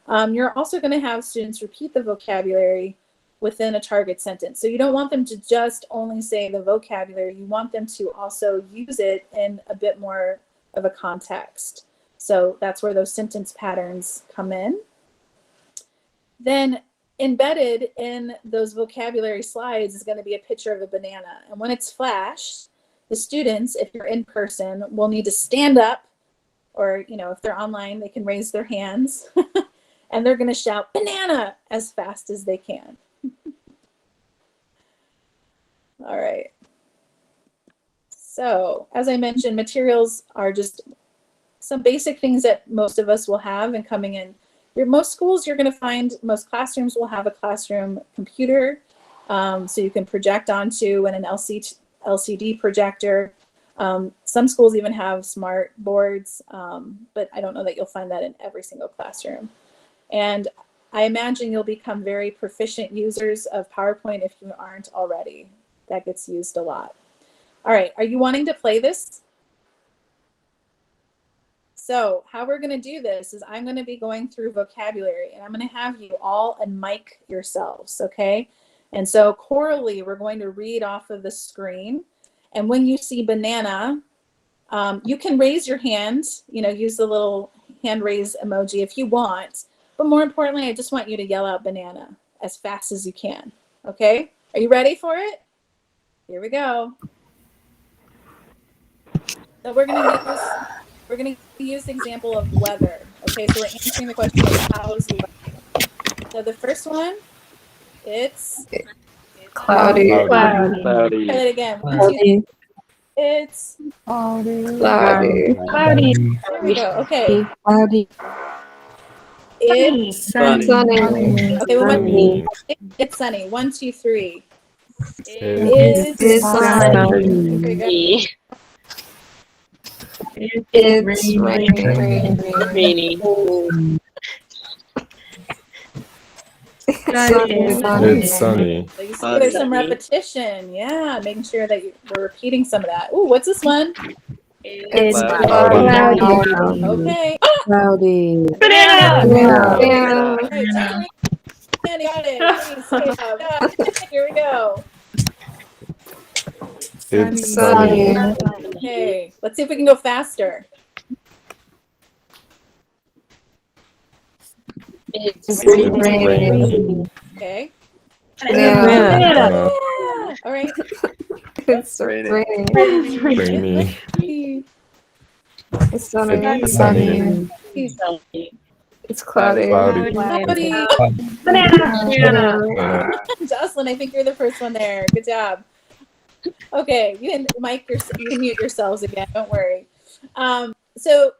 You're also going to have students repeat the vocabulary within a target sentence. So you don't want them to just only say the vocabulary. You want them to also use it in a bit more of a context. So that's where those sentence patterns come in. Then embedded in those vocabulary slides is going to be a picture of a banana. And when it's flashed, the students, if you're in person, will need to stand up, or if they're online, they can raise their hands and they're going to shout banana as fast as they can. All right. So as I mentioned, materials are just some basic things that most of us will have and coming in. Most schools you're going to find, most classrooms will have a classroom computer, so you can project onto, and an LCD projector. Some schools even have smart boards, but I don't know that you'll find that in every single classroom. And I imagine you'll become very proficient users of PowerPoint if you aren't already. That gets used a lot. All right, are you wanting to play this? So how we're going to do this is I'm going to be going through vocabulary, and I'm going to have you all unmic yourselves, okay? And so chorally, we're going to read off of the screen. And when you see banana, You can raise your hand, use the little hand raise emoji if you want. But more importantly, I just want you to yell out banana as fast as you can. Okay? Are you ready for it? Here we go. So we're gonna use the example of weather. Okay, so we're answering the question of how's the weather. So the first one, it's Cloudy. Cloudy. try it again. 1, 2, 3. It's Cloudy. there we go. Okay. Cloudy. It's Sunny. Sunny. okay. Well, Sunny. it's sunny. 1, 2, 3. It's It's sunny. very good. It's raining. rainy. Sunny. It's sunny. So you see there's some repetition. Yeah, making sure that we're repeating some of that. Ooh, what's this one? It's Cloudy. cloudy. Okay. Cloudy. Banana. Banana. All right, Sandy, got it. Please, yeah. Here we go. It's Sunny. sunny. Okay, let's see if we can go faster. It's raining. raining. Okay. Banana. Yeah. All right. It's raining. Rainy. It's sunny. It's sunny. It's cloudy. Cloudy. Somebody, Banana. Jocelyn, I think you're the first one there. Good job. Okay, you can mute yourselves again. Don't worry. So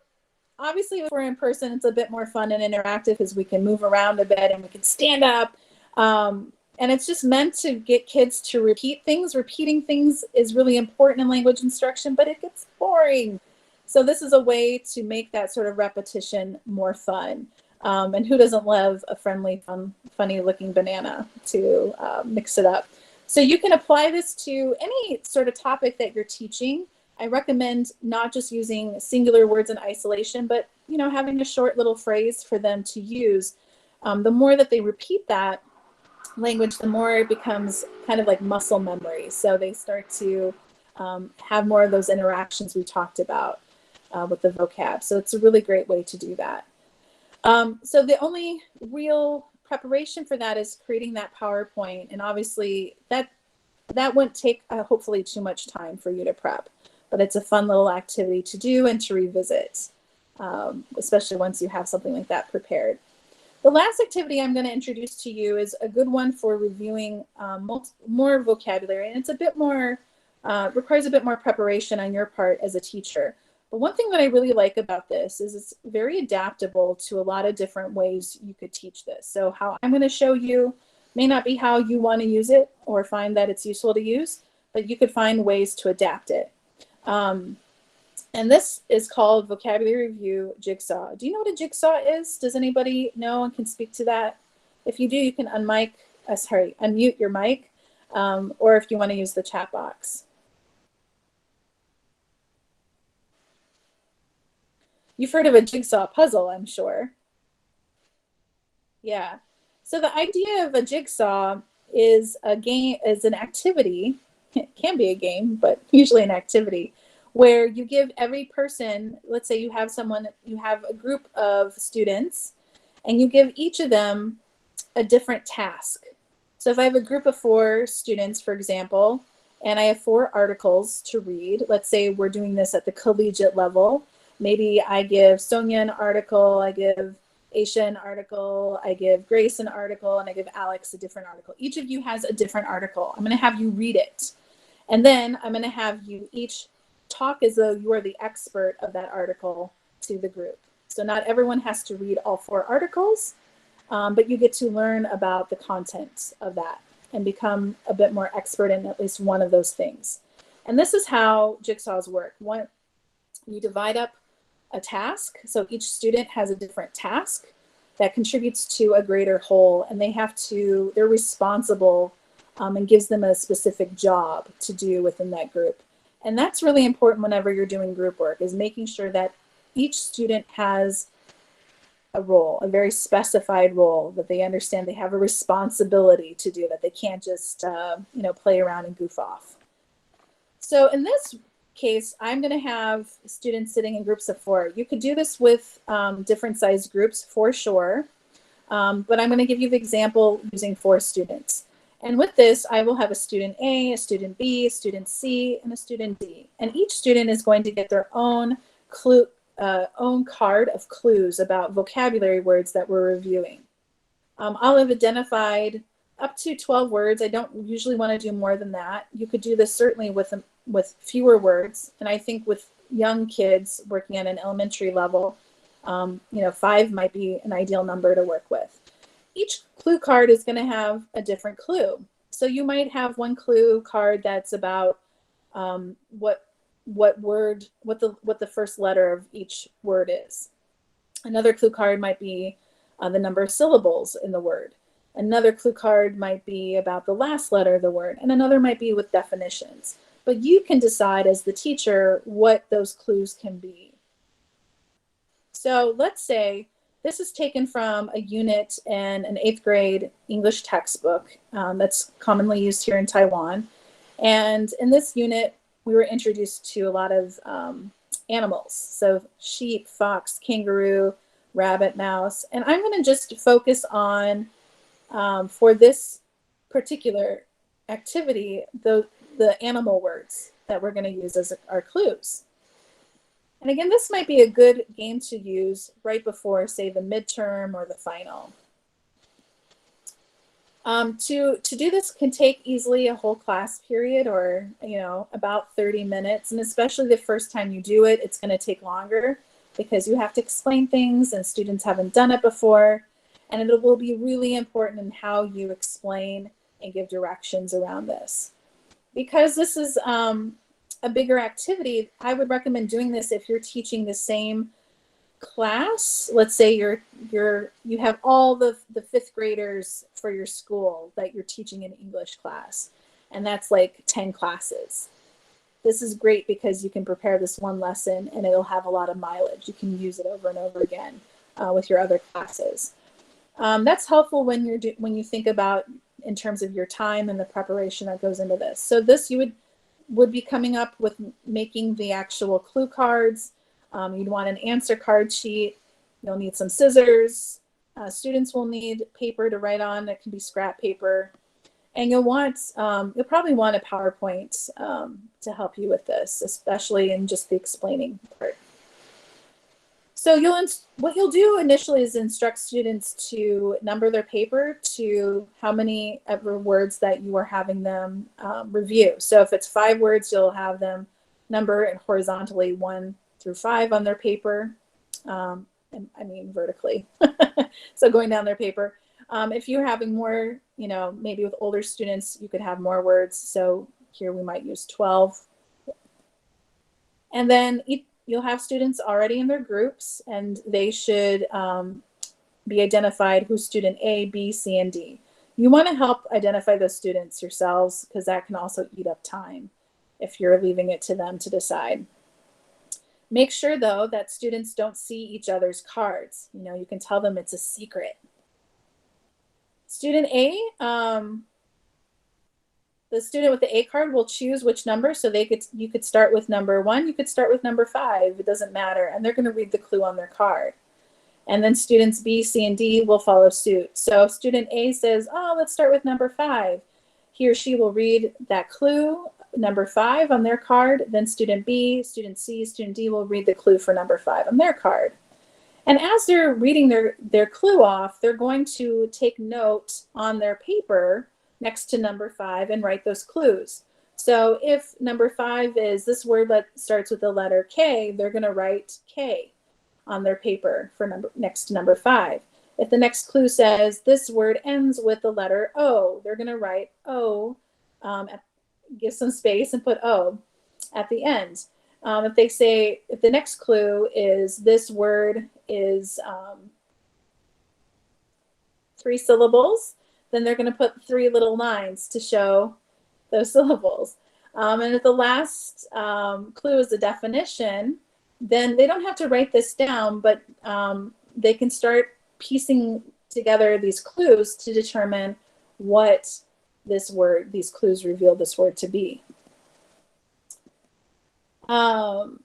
obviously, if we're in person, it's a bit more fun and interactive because we can move around a bit and we can stand up. And it's just meant to get kids to repeat things. Repeating things is really important in language instruction, but it gets boring. So this is a way to make that sort of repetition more fun. And who doesn't love a friendly, funny-looking banana to mix it up? So you can apply this to any sort of topic that you're teaching. I recommend not just using singular words in isolation, but having a short little phrase for them to use. The more that they repeat that language, the more it becomes kind of like muscle memory. So they start to have more of those interactions we talked about with the vocab. So it's a really great way to do that. So the only real preparation for that is creating that PowerPoint. And obviously that wouldn't take hopefully too much time for you to prep, but it's a fun little activity to do and to revisit, especially once you have something like that prepared. The last activity I'm going to introduce to you is a good one for reviewing more vocabulary, and it's a bit more, requires a bit more preparation on your part as a teacher. But one thing that I really like about this is it's very adaptable to a lot of different ways you could teach this. So how I'm going to show you may not be how you want to use it or find that it's useful to use, but you could find ways to adapt it. And this is called Vocabulary Review Jigsaw. Do you know what a jigsaw is? Does anybody know and can speak to that? If you do, you can unmute your mic, or if you want to use the chat box. You've heard of a jigsaw puzzle, I'm sure. Yeah. So the idea of a jigsaw is a game, is an activity. It can be a game, but usually an activity where you give every person, let's say you have a group of students, and you give each of them a different task. So if I have a group of 4 students, for example, and I have 4 articles to read, let's say we're doing this at the collegiate level. Maybe I give Sonia an article, I give Aisha an article, I give Grace an article, and I give Alex a different article. Each of you has a different article. I'm going to have you read it. And then I'm going to have you each talk as though you are the expert of that article to the group. So not everyone has to read all 4 articles, but you get to learn about the content of that and become a bit more expert in at least one of those things. And this is how jigsaws work. You divide up a task. So each student has a different task that contributes to a greater whole, and they're responsible and gives them a specific job to do within that group. And that's really important whenever you're doing group work, is making sure that each student has a role, a very specified role, that they understand they have a responsibility to do, that they can't just play around and goof off. So in this case, I'm going to have students sitting in groups of 4. You could do this with different size groups for sure, but I'm going to give you the example using 4 students. And with this, I will have a student A, a student B, a student C, and a student D. And each student is going to get their own own card of clues about vocabulary words that we're reviewing. I'll have identified up to 12 words. I don't usually want to do more than that. You could do this certainly with fewer words. And I think with young kids working at an elementary level, 5 might be an ideal number to work with. Each clue card is going to have a different clue. So you might have one clue card that's about what the first letter of each word is. Another clue card might be the number of syllables in the word. Another clue card might be about the last letter of the word, and another might be with definitions. But you can decide as the teacher what those clues can be. So let's say this is taken from a unit in an 8th grade English textbook that's commonly used here in Taiwan. And in this unit, we were introduced to a lot of animals. So sheep, fox, kangaroo, rabbit, mouse. And I'm going to just focus on, for this particular activity, the animal words that we're going to use as our clues. And again, this might be a good game to use right before, say, the midterm or the final. To do this can take easily a whole class period, or about 30 minutes. And especially the first time you do it, it's going to take longer because you have to explain things and students haven't done it before. And it will be really important in how you explain and give directions around this. Because this is a bigger activity, I would recommend doing this if you're teaching the same class. Let's say you have all the 5th graders for your school that you're teaching in English class, and that's like 10 classes. This is great because you can prepare this one lesson and it'll have a lot of mileage. You can use it over and over again with your other classes. That's helpful when you think about in terms of your time and the preparation that goes into this. So this you would be coming up with making the actual clue cards. You'd want an answer card sheet. You'll need some scissors. Students will need paper to write on. It can be scrap paper. And you'll probably want a PowerPoint to help you with this, especially in just the explaining part. So what you'll do initially is instruct students to number their paper to how many ever words that you are having them review. So if it's 5 words, you'll have them number it horizontally 1 through 5 on their paper. And I mean vertically. So going down their paper. If you're having more, maybe with older students, you could have more words. So here we might use 12. And then you'll have students already in their groups, and they should be identified who's student A, B, C, and D. You want to help identify those students yourselves because that can also eat up time if you're leaving it to them to decide. Make sure, though, that students don't see each other's cards. You can tell them it's a secret. Student A, the student with the A card will choose which number. So you could start with number 1, you could start with number 5, it doesn't matter. And they're going to read the clue on their card. And then students B, C, and D will follow suit. So if student A says, let's start with number 5, he or she will read that clue, number 5 on their card. Then student B, student C, student D will read the clue for number 5 on their card. And as they're reading their clue off, they're going to take note on their paper next to number 5 and write those clues. So if number 5 is this word that starts with the letter K, they're going to write K on their paper for next to number 5. If the next clue says this word ends with the letter O, they're going to write O, give some space and put O at the end. If the next clue is this word is 3 syllables, then they're going to put 3 little lines to show those syllables. And if the last clue is a definition, then they don't have to write this down, but they can start piecing together these clues to determine what these clues reveal this word to be. And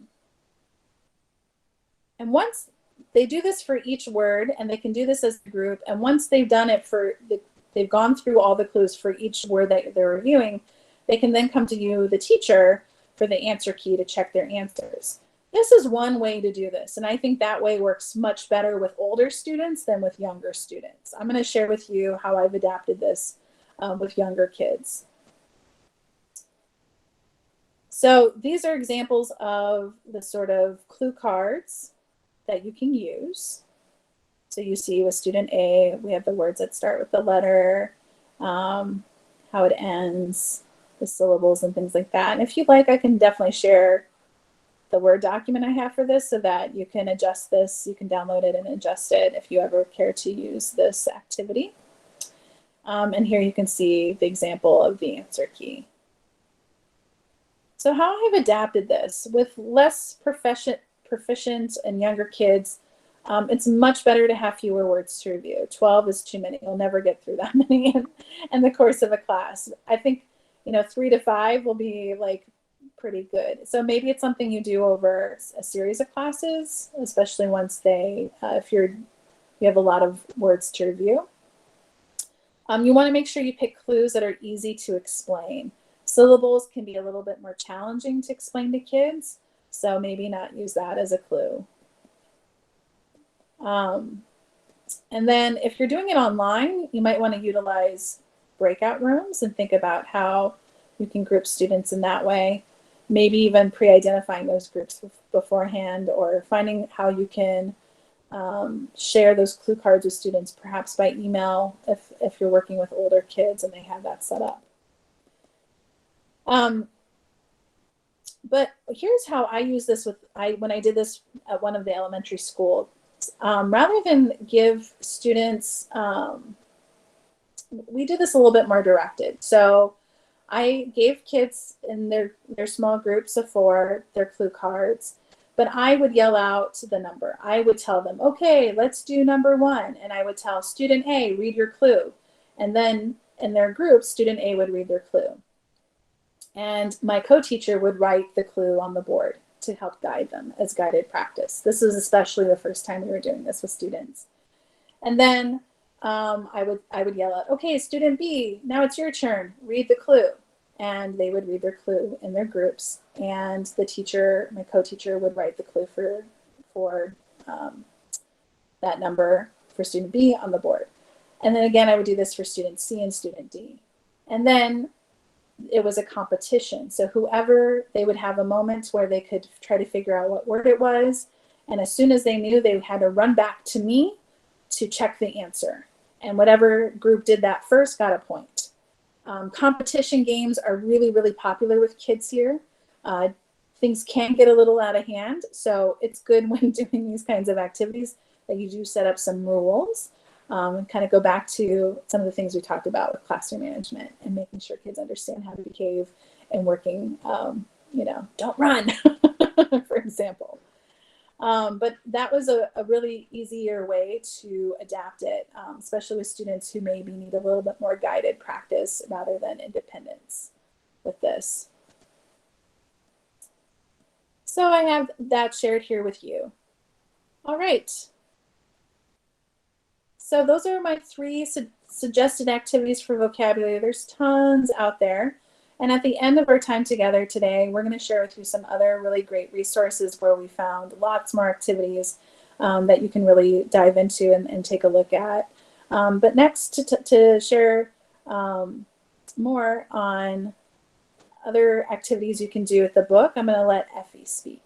once they do this for each word, and they can do this as a group, and once they've done it they've gone through all the clues for each word that they're reviewing, they can then come to you, the teacher, for the answer key to check their answers. This is one way to do this, and I think that way works much better with older students than with younger students. I'm going to share with you how I've adapted this with younger kids. So these are examples of the sort of clue cards that you can use. So you see with student A, we have the words that start with the letter, how it ends, the syllables and things like that. And if you'd like, I can definitely share the Word document I have for this so that you can adjust this. You can download it and adjust it if you ever care to use this activity. And here you can see the example of the answer key. So how I've adapted this with less proficient and younger kids, it's much better to have fewer words to review. 12 is too many. You'll never get through that many in the course of a class. I think, 3 to 5 will be like pretty good. So maybe it's something you do over a series of classes, especially once if you have a lot of words to review. You want to make sure you pick clues that are easy to explain. Syllables can be a little bit more challenging to explain to kids, so maybe not use that as a clue. And then if you're doing it online, you might want to utilize breakout rooms and think about how you can group students in that way. Maybe even pre-identifying those groups beforehand, or finding how you can share those clue cards with students, perhaps by email if you're working with older kids and they have that set up. But here's how I use this when I did this at one of the elementary schools. Rather than give students, we did this a little bit more directed. So I gave kids in their small groups of 4 their clue cards, but I would yell out the number. I would tell them, okay, let's do number 1. And I would tell student A, read your clue. And then in their group, student A would read their clue. And my co-teacher would write the clue on the board to help guide them as guided practice. This is especially the first time we were doing this with students. And then I would yell out, okay, student B, now it's your turn, read the clue. And they would read their clue in their groups. And the teacher, my co-teacher, would write the clue for that number for student B on the board. And then again, I would do this for student C and student D. And then it was a competition. So they would have a moment where they could try to figure out what word it was. And as soon as they knew, they had to run back to me to check the answer. And whatever group did that first got a point. Competition games are really, really popular with kids here. Things can get a little out of hand. So it's good when doing these kinds of activities that you do set up some rules. And kind of go back to some of the things we talked about with classroom management and making sure kids understand how to behave and working, don't run, for example. But that was a really easier way to adapt it, especially with students who maybe need a little bit more guided practice rather than independence with this. So I have that shared here with you. All right. So those are my 3 suggested activities for vocabulary. There's tons out there. And at the end of our time together today, we're going to share with you some other really great resources where we found lots more activities that you can really dive into and take a look at. But next, to share more on other activities you can do with the book, I'm going to let Effie speak.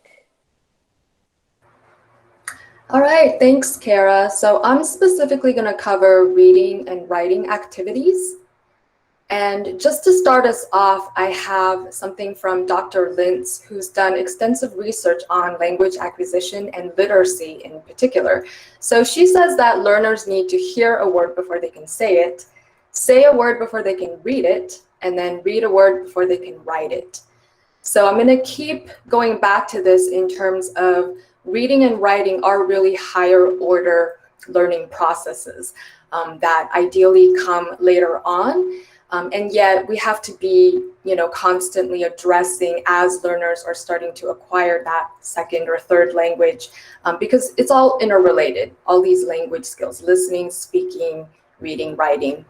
All right, thanks, Kara. So I'm specifically going to cover reading and writing activities. And just to start us off, I have something from Dr. Lintz, who's done extensive research on language acquisition and literacy in particular. So she says that learners need to hear a word before they can say a word before they can read it, and then read a word before they can write it. So I'm going to keep going back to this in terms of reading and writing are really higher order learning processes that ideally come later on. And yet we have to be, constantly addressing as learners are starting to acquire that second or third language, because it's all interrelated, all these language skills, listening, speaking, reading, writing,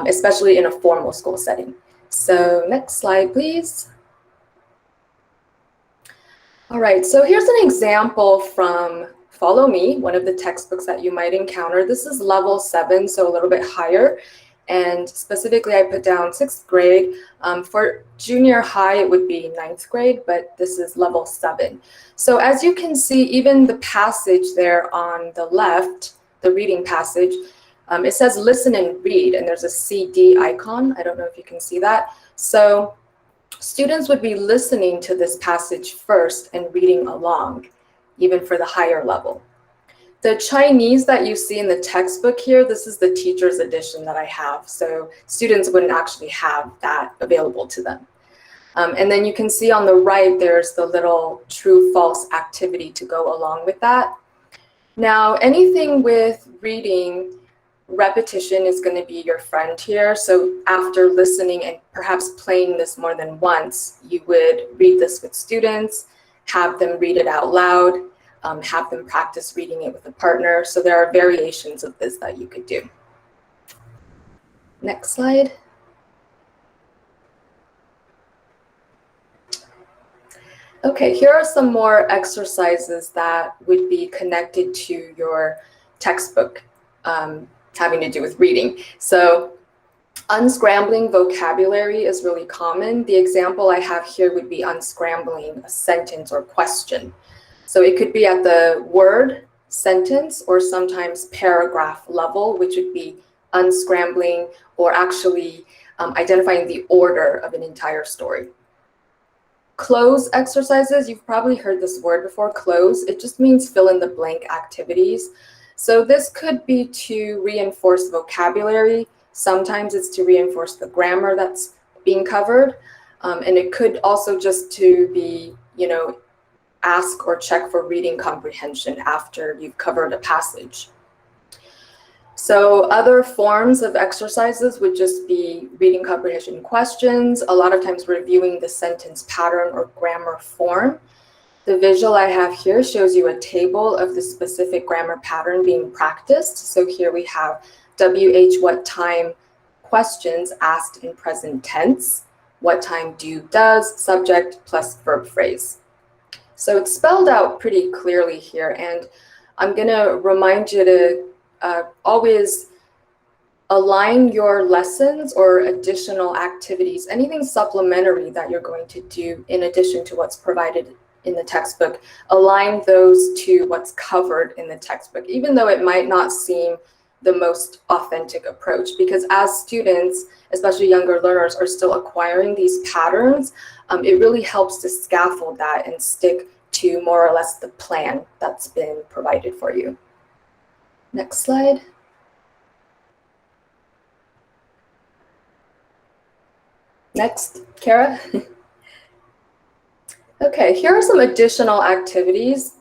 especially in a formal school setting. So next slide, please. All right, so here's an example from Follow Me, one of the textbooks that you might encounter. This is level 7, so a little bit higher. And specifically, I put down 6th grade. For junior high, it would be 9th grade, but this is level 7. So as you can see, even the passage there on the left, the reading passage, it says listen and read, and there's a CD icon. I don't know if you can see that. So students would be listening to this passage first and reading along, even for the higher level. The Chinese that you see in the textbook here, this is the teacher's edition that I have. So students wouldn't actually have that available to them. And then you can see on the right, there's the little true-false activity to go along with that. Now, anything with reading, repetition is going to be your friend here. So after listening and perhaps playing this more than once, you would read this with students, have them read it out loud, have them practice reading it with a partner. So there are variations of this that you could do. Next slide. Okay, here are some more exercises that would be connected to your textbook, having to do with reading. So unscrambling vocabulary is really common. The example I have here would be unscrambling a sentence or question. So it could be at the word, sentence, or sometimes paragraph level, which would be unscrambling or actually identifying the order of an entire story. Close exercises, you've probably heard this word before, close. It just means fill in the blank activities. So this could be to reinforce vocabulary. Sometimes it's to reinforce the grammar that's being covered. And it could also just to be, ask or check for reading comprehension after you've covered a passage. So other forms of exercises would just be reading comprehension questions, a lot of times reviewing the sentence pattern or grammar form. The visual I have here shows you a table of the specific grammar pattern being practiced. So here we have WH what time questions asked in present tense, what time do does, subject plus verb phrase. So it's spelled out pretty clearly here, and I'm going to remind you to always align your lessons or additional activities, anything supplementary that you're going to do in addition to what's provided in the textbook, align those to what's covered in the textbook, even though it might not seem the most authentic approach, because as students, especially younger learners, are still acquiring these patterns, it really helps to scaffold that and stick to more or less the plan that's been provided for you. Next slide. Next, Kara. Okay, here are some additional activities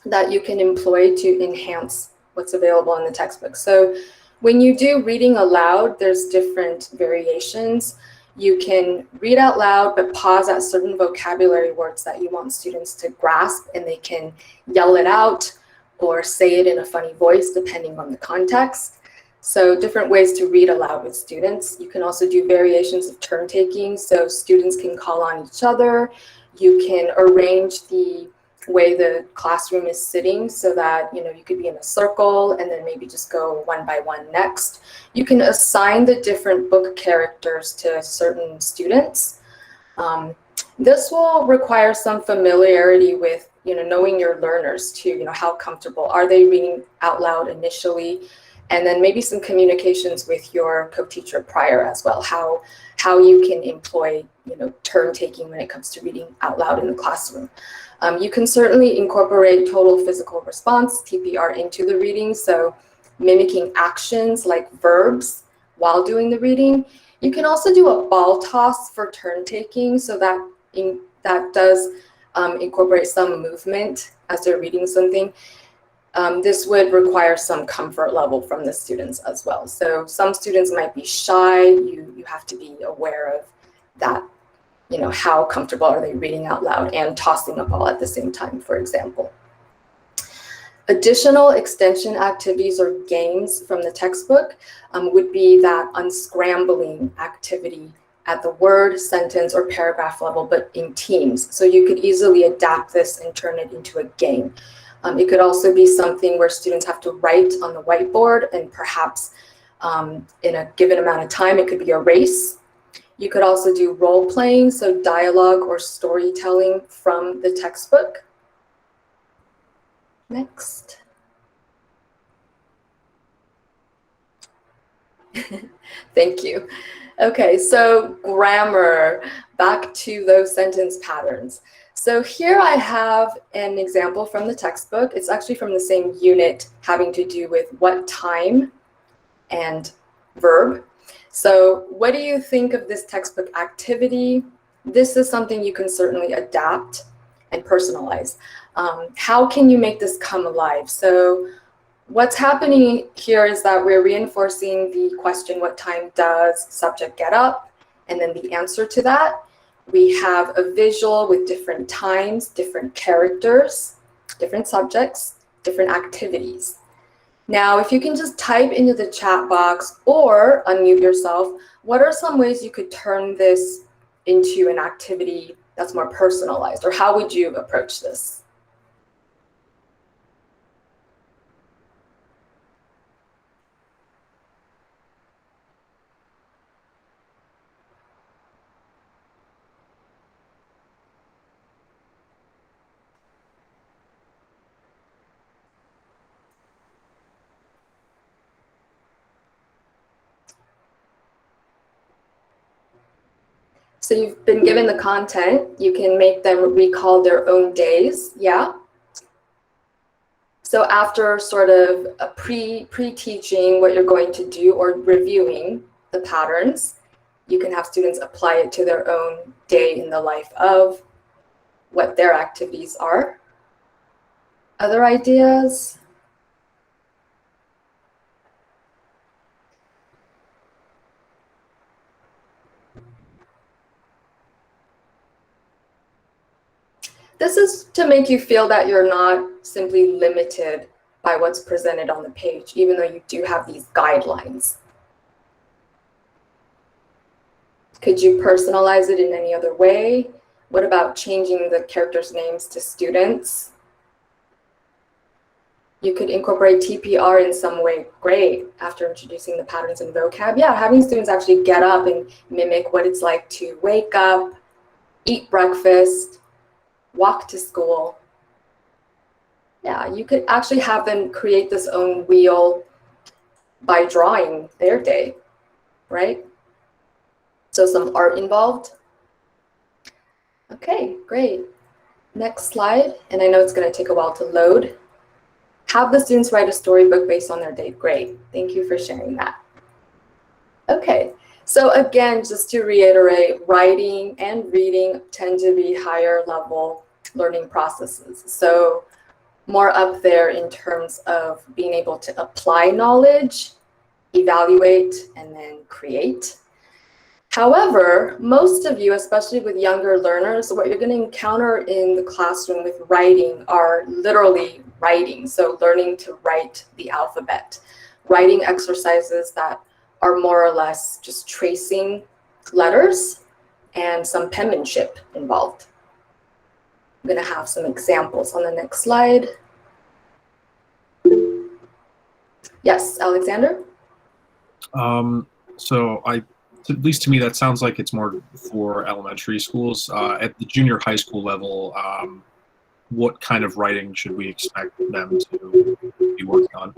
that you can employ to enhance what's available in the textbook. So when you do reading aloud, there's different variations. You can read out loud, but pause at certain vocabulary words that you want students to grasp, and they can yell it out or say it in a funny voice, depending on the context. So different ways to read aloud with students. You can also do variations of turn taking, so students can call on each other. You can arrange the way the classroom is sitting so that you could be in a circle and then maybe just go one by one next. You can assign the different book characters to certain students. This will require some familiarity with knowing your learners too. How comfortable are they reading out loud initially, and then maybe some communications with your co-teacher prior as well. How you can employ turn taking when it comes to reading out loud in the classroom. You can certainly incorporate total physical response, TPR, into the reading, so mimicking actions like verbs while doing the reading. You can also do a ball toss for turn taking, so that does incorporate some movement as they're reading something. this would require some comfort level from the students as well. So some students might be shy. You have to be aware of that, you know, how comfortable are they reading out loud and tossing a ball at the same time, for example. Additional extension activities or games from the textbook would be that unscrambling activity at the word, sentence, or paragraph level, but in teams. So you could easily adapt this and turn it into a game. It could also be something where students have to write on the whiteboard, and perhaps in a given amount of time, it could be a race. You could also do role playing, so dialogue or storytelling from the textbook. Next. Thank you. Okay, so grammar, back to those sentence patterns. So here I have an example from the textbook. It's actually from the same unit, having to do with what time and verb. So what do you think of this textbook activity? This is something you can certainly adapt and personalize. How can you make this come alive? So what's happening here is that we're reinforcing the question, what time does subject get up? And then the answer to that. We have a visual with different times, different characters, different subjects, different activities. Now, if you can just type into the chat box or unmute yourself, what are some ways you could turn this into an activity that's more personalized, or how would you approach this? So you've been given the content, you can make them recall their own days, yeah? So after sort of a pre-teaching what you're going to do or reviewing the patterns, you can have students apply it to their own day in the life of what their activities are. Other ideas? This is to make you feel that you're not simply limited by what's presented on the page, even though you do have these guidelines. Could you personalize it in any other way? What about changing the characters' names to students? You could incorporate TPR in some way. Great. After introducing the patterns and vocab. Yeah, having students actually get up and mimic what it's like to wake up, eat breakfast, walk to school. Yeah, you could actually have them create this own wheel by drawing their day, right? So some art involved. Okay, great. Next slide, and I know it's going to take a while to load. Have the students write a storybook based on their day. Great, thank you for sharing that. Okay, so again, just to reiterate, writing and reading tend to be higher level learning processes. So more up there in terms of being able to apply knowledge, evaluate, and then create. However, most of you, especially with younger learners, what you're going to encounter in the classroom with writing are literally writing. So learning to write the alphabet, writing exercises that are more or less just tracing letters and some penmanship involved. I'm going to have some examples on the next slide. Yes, Alexander? So at least to me, that sounds like it's more for elementary schools. At the junior high school level, what kind of writing should we expect them to be working on?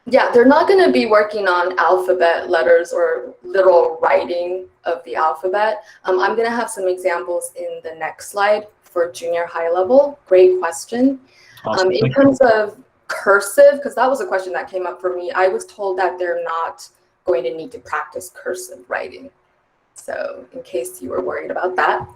Yeah, they're not going to be working on alphabet letters or literal writing of the alphabet. I'm going to have some examples in the next slide for junior high level. Great question. Awesome. In terms of cursive, because that was a question that came up for me, I was told that they're not going to need to practice cursive writing. So in case you were worried about that.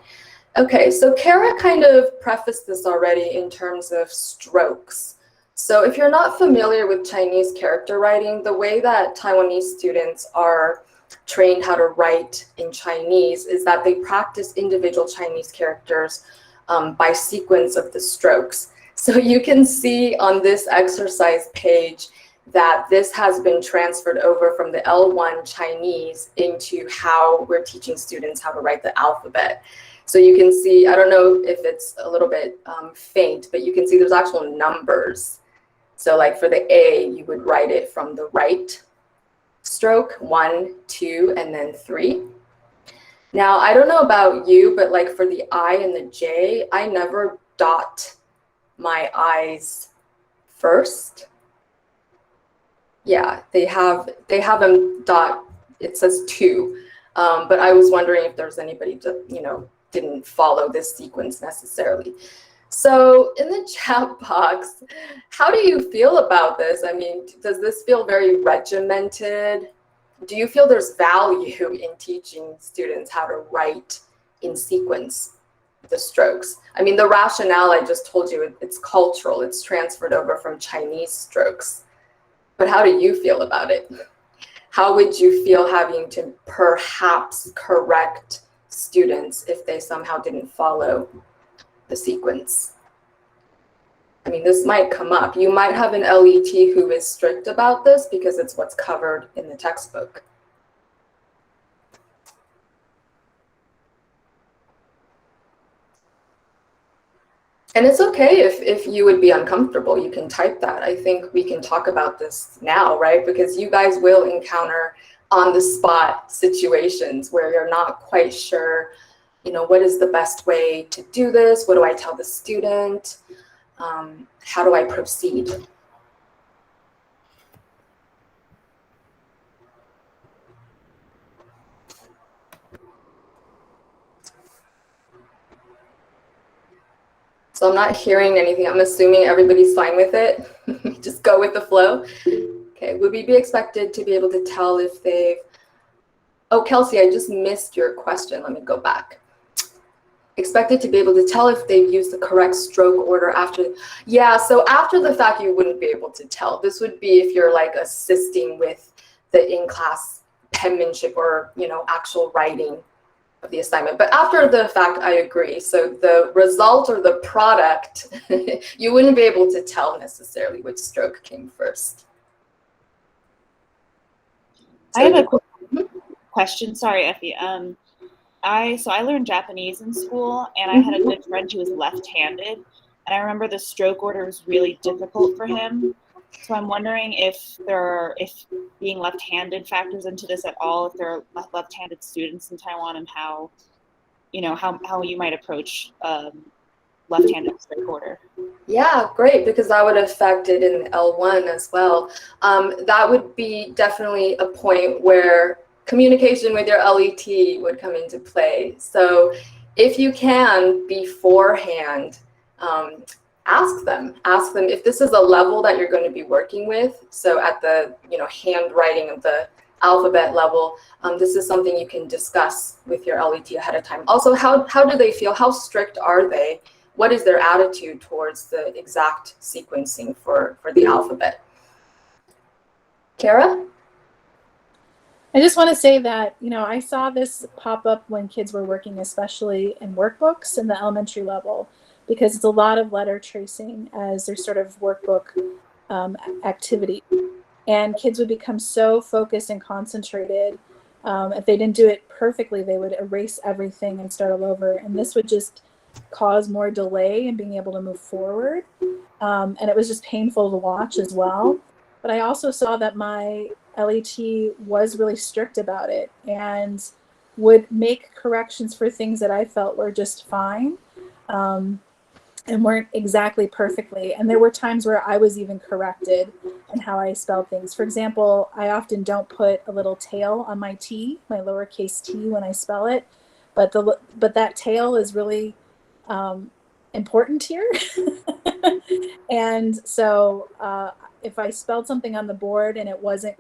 Okay, so Kara kind of prefaced this already in terms of strokes. So if you're not familiar with Chinese character writing, the way that Taiwanese students are trained how to write in Chinese is that they practice individual Chinese characters by sequence of the strokes. So you can see on this exercise page that this has been transferred over from the L1 Chinese into how we're teaching students how to write the alphabet. So you can see, I don't know if it's a little bit faint, but you can see there's actual numbers. So like for the A, you would write it from the right stroke, 1, 2, and then 3. Now, I don't know about you, but like for the I and the J, I never dot my I's first. Yeah, they have them dot, it says 2. But I was wondering if there's anybody that, didn't follow this sequence necessarily. So in the chat box, how do you feel about this? I mean, does this feel very regimented? Do you feel there's value in teaching students how to write in sequence the strokes? I mean, the rationale I just told you, it's cultural, it's transferred over from Chinese strokes. But how do you feel about it? How would you feel having to perhaps correct students if they somehow didn't follow the sequence? I mean, this might come up. You might have an LET who is strict about this because it's what's covered in the textbook. And it's okay if you would be uncomfortable, you can type that. I think we can talk about this now, right? Because you guys will encounter on the spot situations where you're not quite sure, what is the best way to do this? What do I tell the student? How do I proceed? So I'm not hearing anything. I'm assuming everybody's fine with it. Just go with the flow. Okay, would we be expected to be able to tell if they've... Oh, Kelsey, I just missed your question. Let me go back. Expected to be able to tell if they've used the correct stroke order after... Yeah, so after the fact, you wouldn't be able to tell. This would be if you're like assisting with the in-class penmanship or, actual writing of the assignment. But after the fact, I agree. So the result or the product, you wouldn't be able to tell necessarily which stroke came first. I have a quick question. Sorry, Effie. I learned Japanese in school, and I had a good friend who was left-handed, and I remember the stroke order was really difficult for him. So I'm wondering if being left-handed factors into this at all, if there are left-handed students in Taiwan, and how you might approach left-handed stroke order. Yeah, great, because that would affect it in L1 as well. That would be definitely a point where communication with your LET would come into play. So if you can beforehand, ask them if this is a level that you're going to be working with. So at the handwriting of the alphabet level, this is something you can discuss with your LET ahead of time. Also, how do they feel? How strict are they? What is their attitude towards the exact sequencing for the alphabet? Kara? I just want to say that, I saw this pop up when kids were working, especially in workbooks in the elementary level, because it's a lot of letter tracing as their sort of workbook activity. And kids would become so focused and concentrated. If they didn't do it perfectly, they would erase everything and start all over. And this would just cause more delay in being able to move forward. And it was just painful to watch as well. But I also saw that my LET was really strict about it and would make corrections for things that I felt were just fine and weren't exactly perfectly. And there were times where I was even corrected in how I spelled things. For example, I often don't put a little tail on my T, my lowercase t, when I spell it, but that tail is really important here. And so if I spelled something on the board and it wasn't,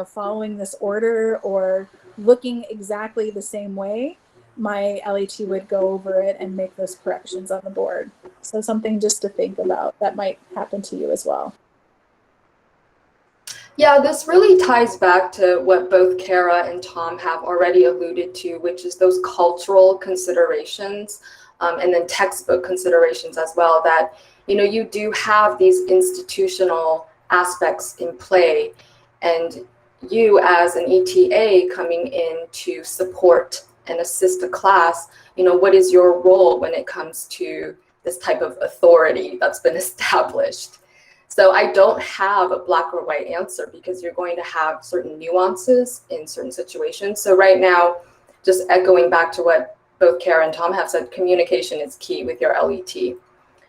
following this order or looking exactly the same way, my LET would go over it and make those corrections on the board. So something just to think about that might happen to you as well. Yeah, this really ties back to what both Kara and Tom have already alluded to, which is those cultural considerations and then textbook considerations as well, that, you know, you do have these institutional aspects in play, and you as an ETA coming in to support and assist a class, you know, what is your role when it comes to this type of authority that's been established? So I don't have a black or white answer, because you're going to have certain nuances in certain situations. So right now, just echoing back to what both Kara and Tom have said, communication is key with your LET.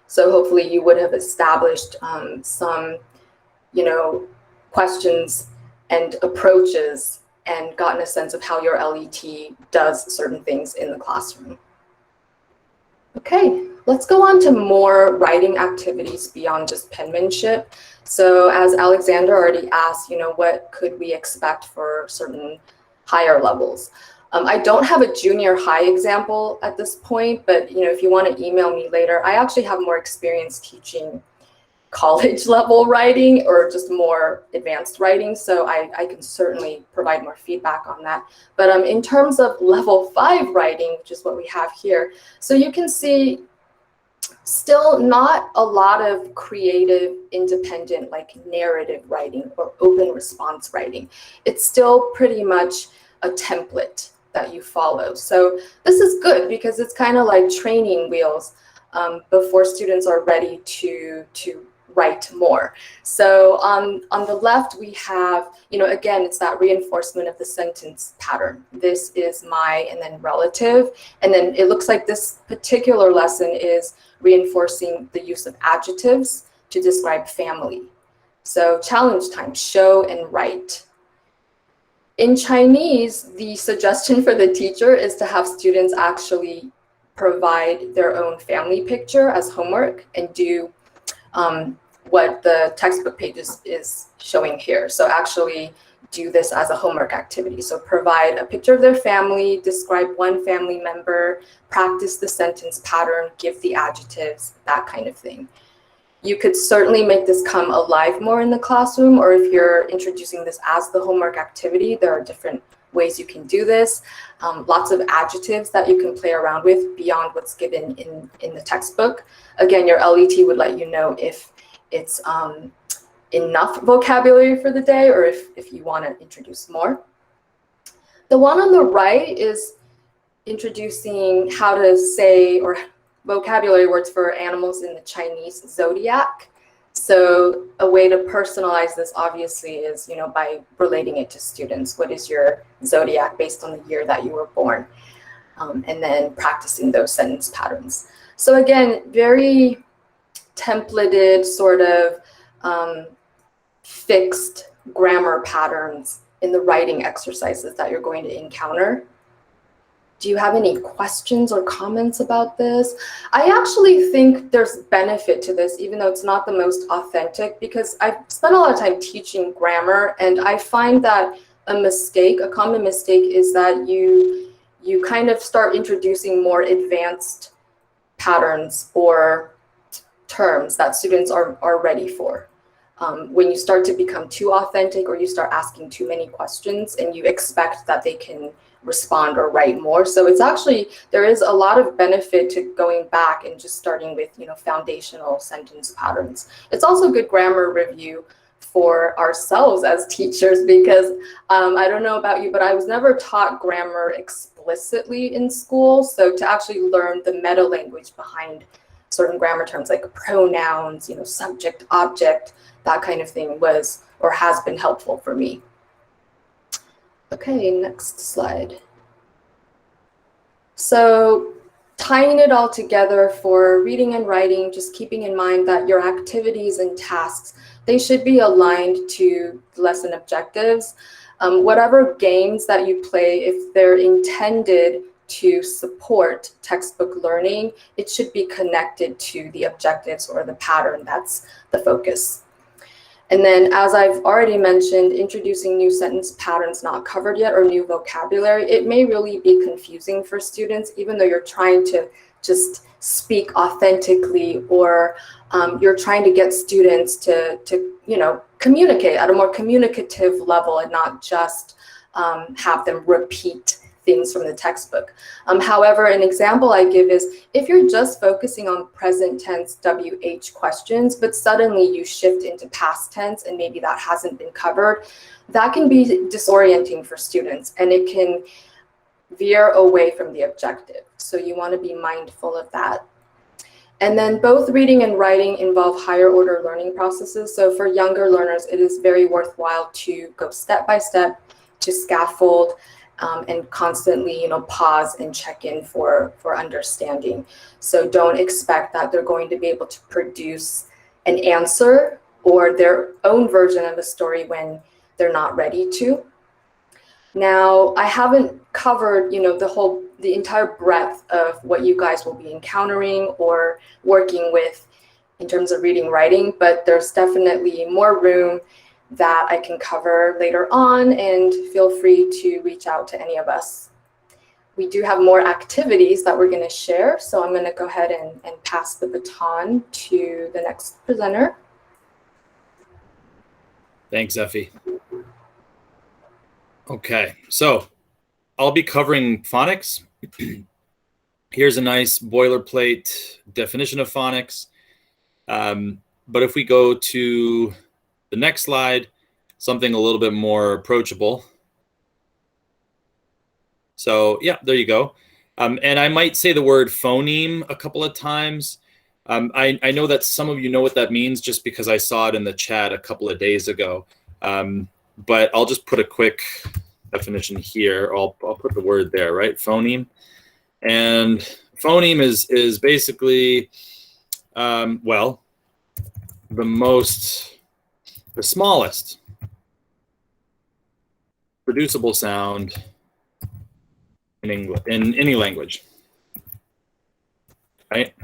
So hopefully you would have established some, you know, questions and approaches and gotten a sense of how your LET does certain things in the classroom. Okay, let's go on to more writing activities beyond just penmanship. So as Alexander already asked, you know, what could we expect for certain higher levels? I don't have a junior high example at this point, but, you know, if you want to email me later, I actually have more experience teaching college level writing or just more advanced writing. So I can certainly provide more feedback on that. But in terms of level 5 writing, which is what we have here, so you can see still not a lot of creative, independent, like narrative writing or open response writing. It's still pretty much a template that you follow. So this is good because it's kind of like training wheels before students are ready to write more. So on the left, we have, you know, again, it's that reinforcement of the sentence pattern. This is my, and then relative. And then it looks like this particular lesson is reinforcing the use of adjectives to describe family. So challenge time, show and write. In Chinese, the suggestion for the teacher is to have students actually provide their own family picture as homework and do what the textbook page is showing here. So actually do this as a homework activity. So provide a picture of their family, describe one family member, practice the sentence pattern, give the adjectives, that kind of thing. You could certainly make this come alive more in the classroom, or if you're introducing this as the homework activity, there are different ways you can do this. Lots of adjectives that you can play around with beyond what's given in the textbook. Again, your LET would let you know if it's enough vocabulary for the day or if you want to introduce more. The one on the right is introducing how to say or vocabulary words for animals in the Chinese zodiac. So a way to personalize this obviously is, you know, by relating it to students. What is your zodiac based on the year that you were born? And then practicing those sentence patterns. So again, very templated sort of fixed grammar patterns in the writing exercises that you're going to encounter. Do you have any questions or comments about this? I actually think there's benefit to this, even though it's not the most authentic, because I've spent a lot of time teaching grammar, and I find that a common mistake is that you kind of start introducing more advanced patterns or terms that students are ready for. When you start to become too authentic, or you start asking too many questions and you expect that they can respond or write more. So it's actually, there is a lot of benefit to going back and just starting with, you know, foundational sentence patterns. It's also good grammar review for ourselves as teachers, because I don't know about you, but I was never taught grammar explicitly in school. So to actually learn the meta language behind certain grammar terms like pronouns, you know, subject, object, that kind of thing was or has been helpful for me. Okay, next slide. So tying it all together for reading and writing, just keeping in mind that your activities and tasks, they should be aligned to lesson objectives. Whatever games that you play, if they're intended to support textbook learning, it should be connected to the objectives or the pattern that's the focus. And then, as I've already mentioned, introducing new sentence patterns not covered yet or new vocabulary, it may really be confusing for students, even though you're trying to just speak authentically, or you're trying to get students to communicate at a more communicative level and not just have them repeat things from the textbook. However, an example I give is if you're just focusing on present tense WH questions, but suddenly you shift into past tense and maybe that hasn't been covered, that can be disorienting for students and it can veer away from the objective. So you want to be mindful of that. And then both reading and writing involve higher order learning processes. So for younger learners, it is very worthwhile to go step by step, to scaffold, and constantly, pause and check in for understanding. So don't expect that they're going to be able to produce an answer or their own version of a story when they're not ready to. Now, I haven't covered, the entire breadth of what you guys will be encountering or working with in terms of reading, writing, but there's definitely more room that I can cover later on, and feel free to reach out to any of us. We do have more activities that we're going to share, so I'm going to go ahead and pass the baton to the next presenter. Thanks, Effie. Okay, so I'll be covering phonics. Here's a nice boilerplate definition of phonics. But if we go to the next slide, something a little bit more approachable. So yeah, there you go. And I might say the word phoneme a couple of times. I know that some of you know what that means just because I saw it in the chat a couple of days ago. But I'll just put a quick definition here. I'll put the word there, right? Phoneme. And phoneme is basically, the smallest producible sound in English, in any language, right?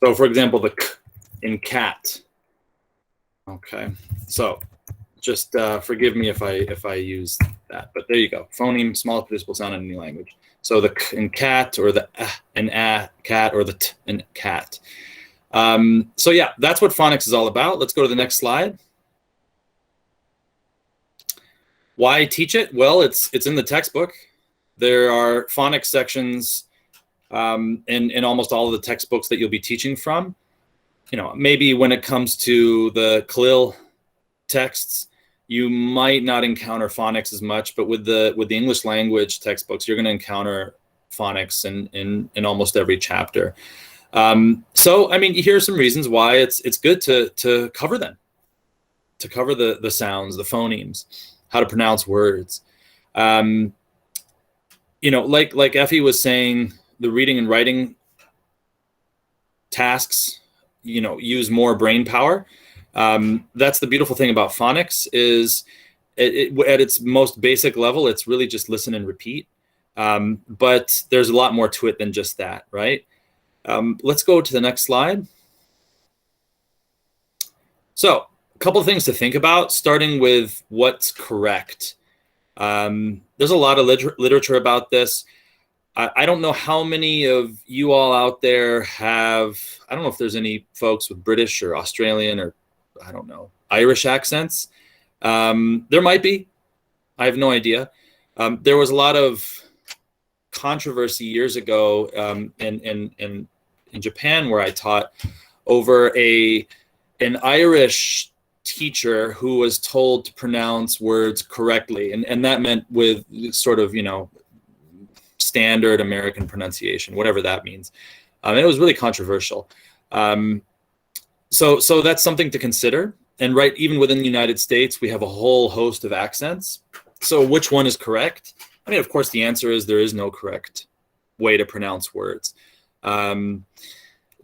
So, for example, the k in cat. Okay, so just forgive me if I use that, but there you go. Phoneme, smallest producible sound in any language. So the k in cat, or the in cat, or the t in cat. So yeah, that's what phonics is all about. Let's go to the next slide. Why teach it? Well, it's in the textbook. There are phonics sections in almost all of the textbooks that you'll be teaching from. Maybe when it comes to the CLIL texts, you might not encounter phonics as much, but with the English language textbooks, you're going to encounter phonics in almost every chapter. So, I mean, here are some reasons why it's good to cover them, to cover the sounds, the phonemes, how to pronounce words. Like Effie was saying, the reading and writing tasks, use more brain power. That's the beautiful thing about phonics is at its most basic level, it's really just listen and repeat. But there's a lot more to it than just that, right? Let's go to the next slide. So a couple of things to think about, starting with what's correct. There's a lot of literature about this. I don't know how many of you all out there have, I don't know if there's any folks with British or Australian or, I don't know, Irish accents. There might be. I have no idea. There was a lot of controversy years ago in Japan where I taught over an Irish teacher who was told to pronounce words correctly. And that meant with sort of, standard American pronunciation, whatever that means. And it was really controversial. So that's something to consider. And right, even within the United States, we have a whole host of accents. So which one is correct? I mean, of course, the answer is there is no correct way to pronounce words.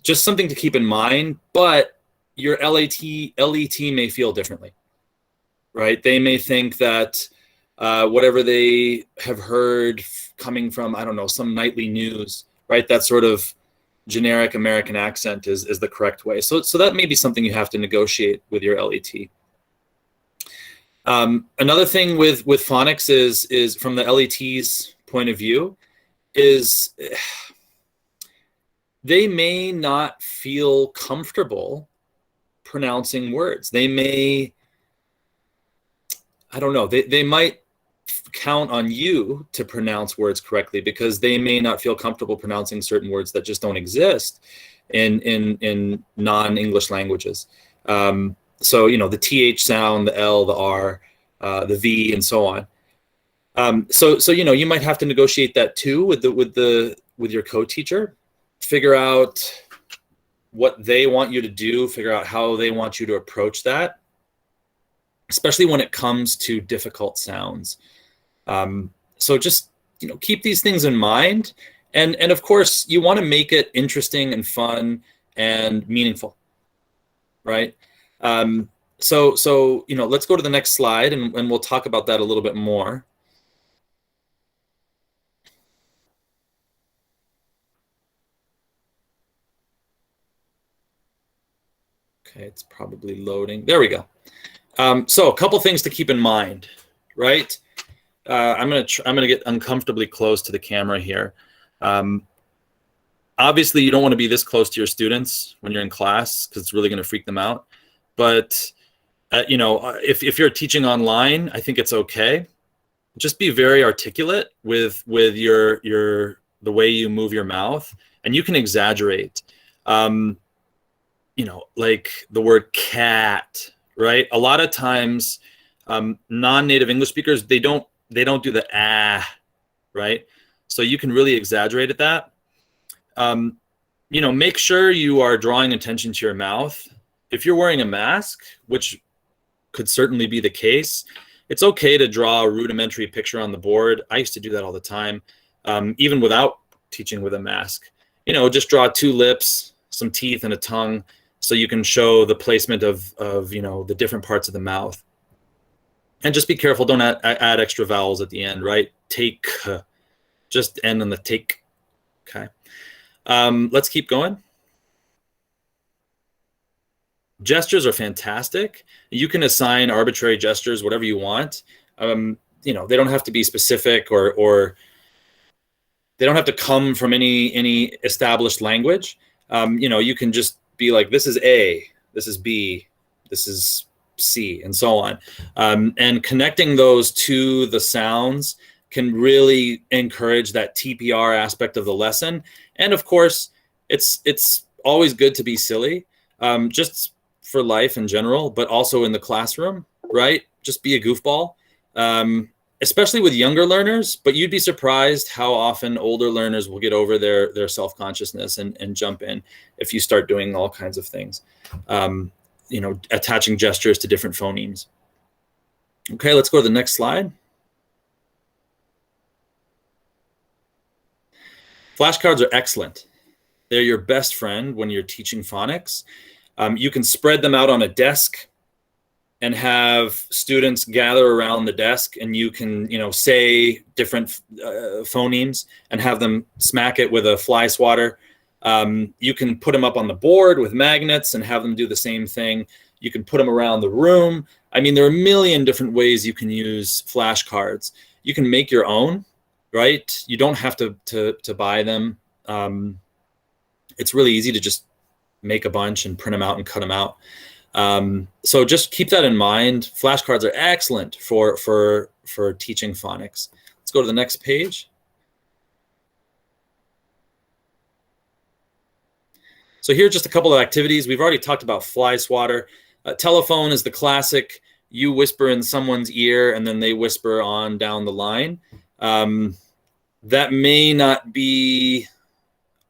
Just something to keep in mind, but your LET may feel differently, right? They may think that whatever they have heard coming from, I don't know, some nightly news, right? That sort of generic American accent is the correct way. So that may be something you have to negotiate with your LET. Another thing with phonics is from the LET's point of view is they may not feel comfortable pronouncing words. They may, I don't know, they might count on you to pronounce words correctly because they may not feel comfortable pronouncing certain words that just don't exist in non-English languages. So, you know, the TH sound, the L, the R, the V, and so on. So you know, you might have to negotiate that too with your co-teacher. Figure out what they want you to do. Figure out how they want you to approach that, especially when it comes to difficult sounds. So just, you know, keep these things in mind, and of course, you want to make it interesting and fun and meaningful, right? So you know, let's go to the next slide, and we'll talk about that a little bit more. Okay, it's probably loading. There we go. So a couple things to keep in mind, right? I'm gonna get uncomfortably close to the camera here. Obviously, you don't want to be this close to your students when you're in class because it's really going to freak them out. But you know, if you're teaching online, I think it's okay. Just be very articulate with the way you move your mouth, and you can exaggerate. You know, like the word cat, right? A lot of times, non-native English speakers, they don't do the ah, right? So you can really exaggerate at that. You know, make sure you are drawing attention to your mouth. If you're wearing a mask, which could certainly be the case, it's okay to draw a rudimentary picture on the board. I used to do that all the time, even without teaching with a mask. You know, just draw two lips, some teeth, and a tongue, so you can show the placement of you know, the different parts of the mouth. And just be careful, don't add extra vowels at the end, right? Take, just end on the take. Okay. Let's keep going. Gestures are fantastic. You can assign arbitrary gestures, whatever you want. You know, they don't have to be specific or they don't have to come from any established language. You know, you can just be like, this is A, this is B, this is C, and so on. And connecting those to the sounds can really encourage that TPR aspect of the lesson. And of course, it's always good to be silly, just for life in general, but also in the classroom, right? Just be a goofball, especially with younger learners, but you'd be surprised how often older learners will get over their self-consciousness and jump in if you start doing all kinds of things. You know, attaching gestures to different phonemes. Okay, let's go to the next slide. Flashcards are excellent. They're your best friend when you're teaching phonics. You can spread them out on a desk and have students gather around the desk, and you can, you know, say different phonemes and have them smack it with a fly swatter. You can put them up on the board with magnets and have them do the same thing. You can put them around the room. I mean, there are a million different ways you can use flashcards. You can make your own, right? You don't have to buy them. It's really easy to just make a bunch and print them out and cut them out. So just keep that in mind. Flashcards are excellent for teaching phonics. Let's go to the next page. So here are just a couple of activities. We've already talked about fly swatter. Telephone is the classic. You whisper in someone's ear and then they whisper on down the line. That may not be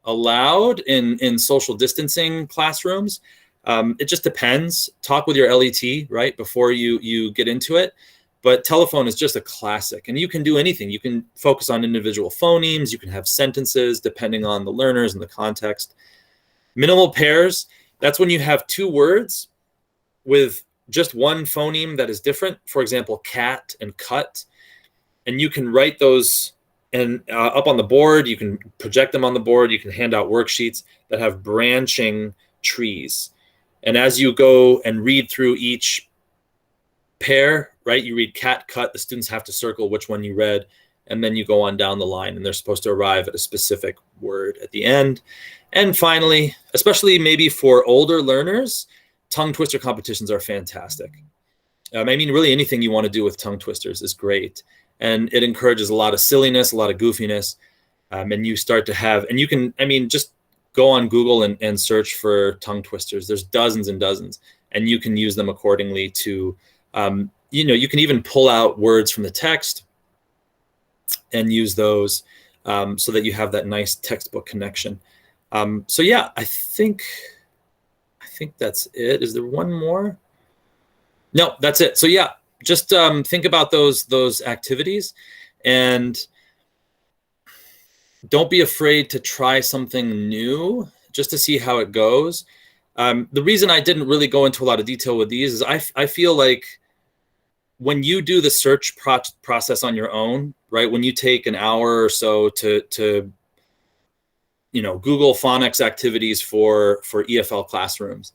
allowed in social distancing classrooms. It just depends. Talk with your LET, right, before you get into it. But telephone is just a classic, and you can do anything. You can focus on individual phonemes. You can have sentences depending on the learners and the context. Minimal pairs, that's when you have two words with just one phoneme that is different. For example, cat and cut. And you can write those and up on the board, you can project them on the board. You can hand out worksheets that have branching trees. And as you go and read through each pair, right, you read cat, cut, the students have to circle which one you read, and then you go on down the line, and they're supposed to arrive at a specific word at the end. And finally, especially maybe for older learners, tongue twister competitions are fantastic. I mean, really anything you want to do with tongue twisters is great. And it encourages a lot of silliness, a lot of goofiness. And you start to have, and you can, I mean, just go on Google and search for tongue twisters. There's dozens and dozens, and you can use them accordingly to, you can even pull out words from the text and use those so that you have that nice textbook connection. So yeah, I think that's it. Is there one more? No, that's it. So yeah, just think about those activities, and don't be afraid to try something new just to see how it goes. The reason I didn't really go into a lot of detail with these is I feel like when you do the search process on your own, right? When you take an hour or so to Google phonics activities for EFL classrooms,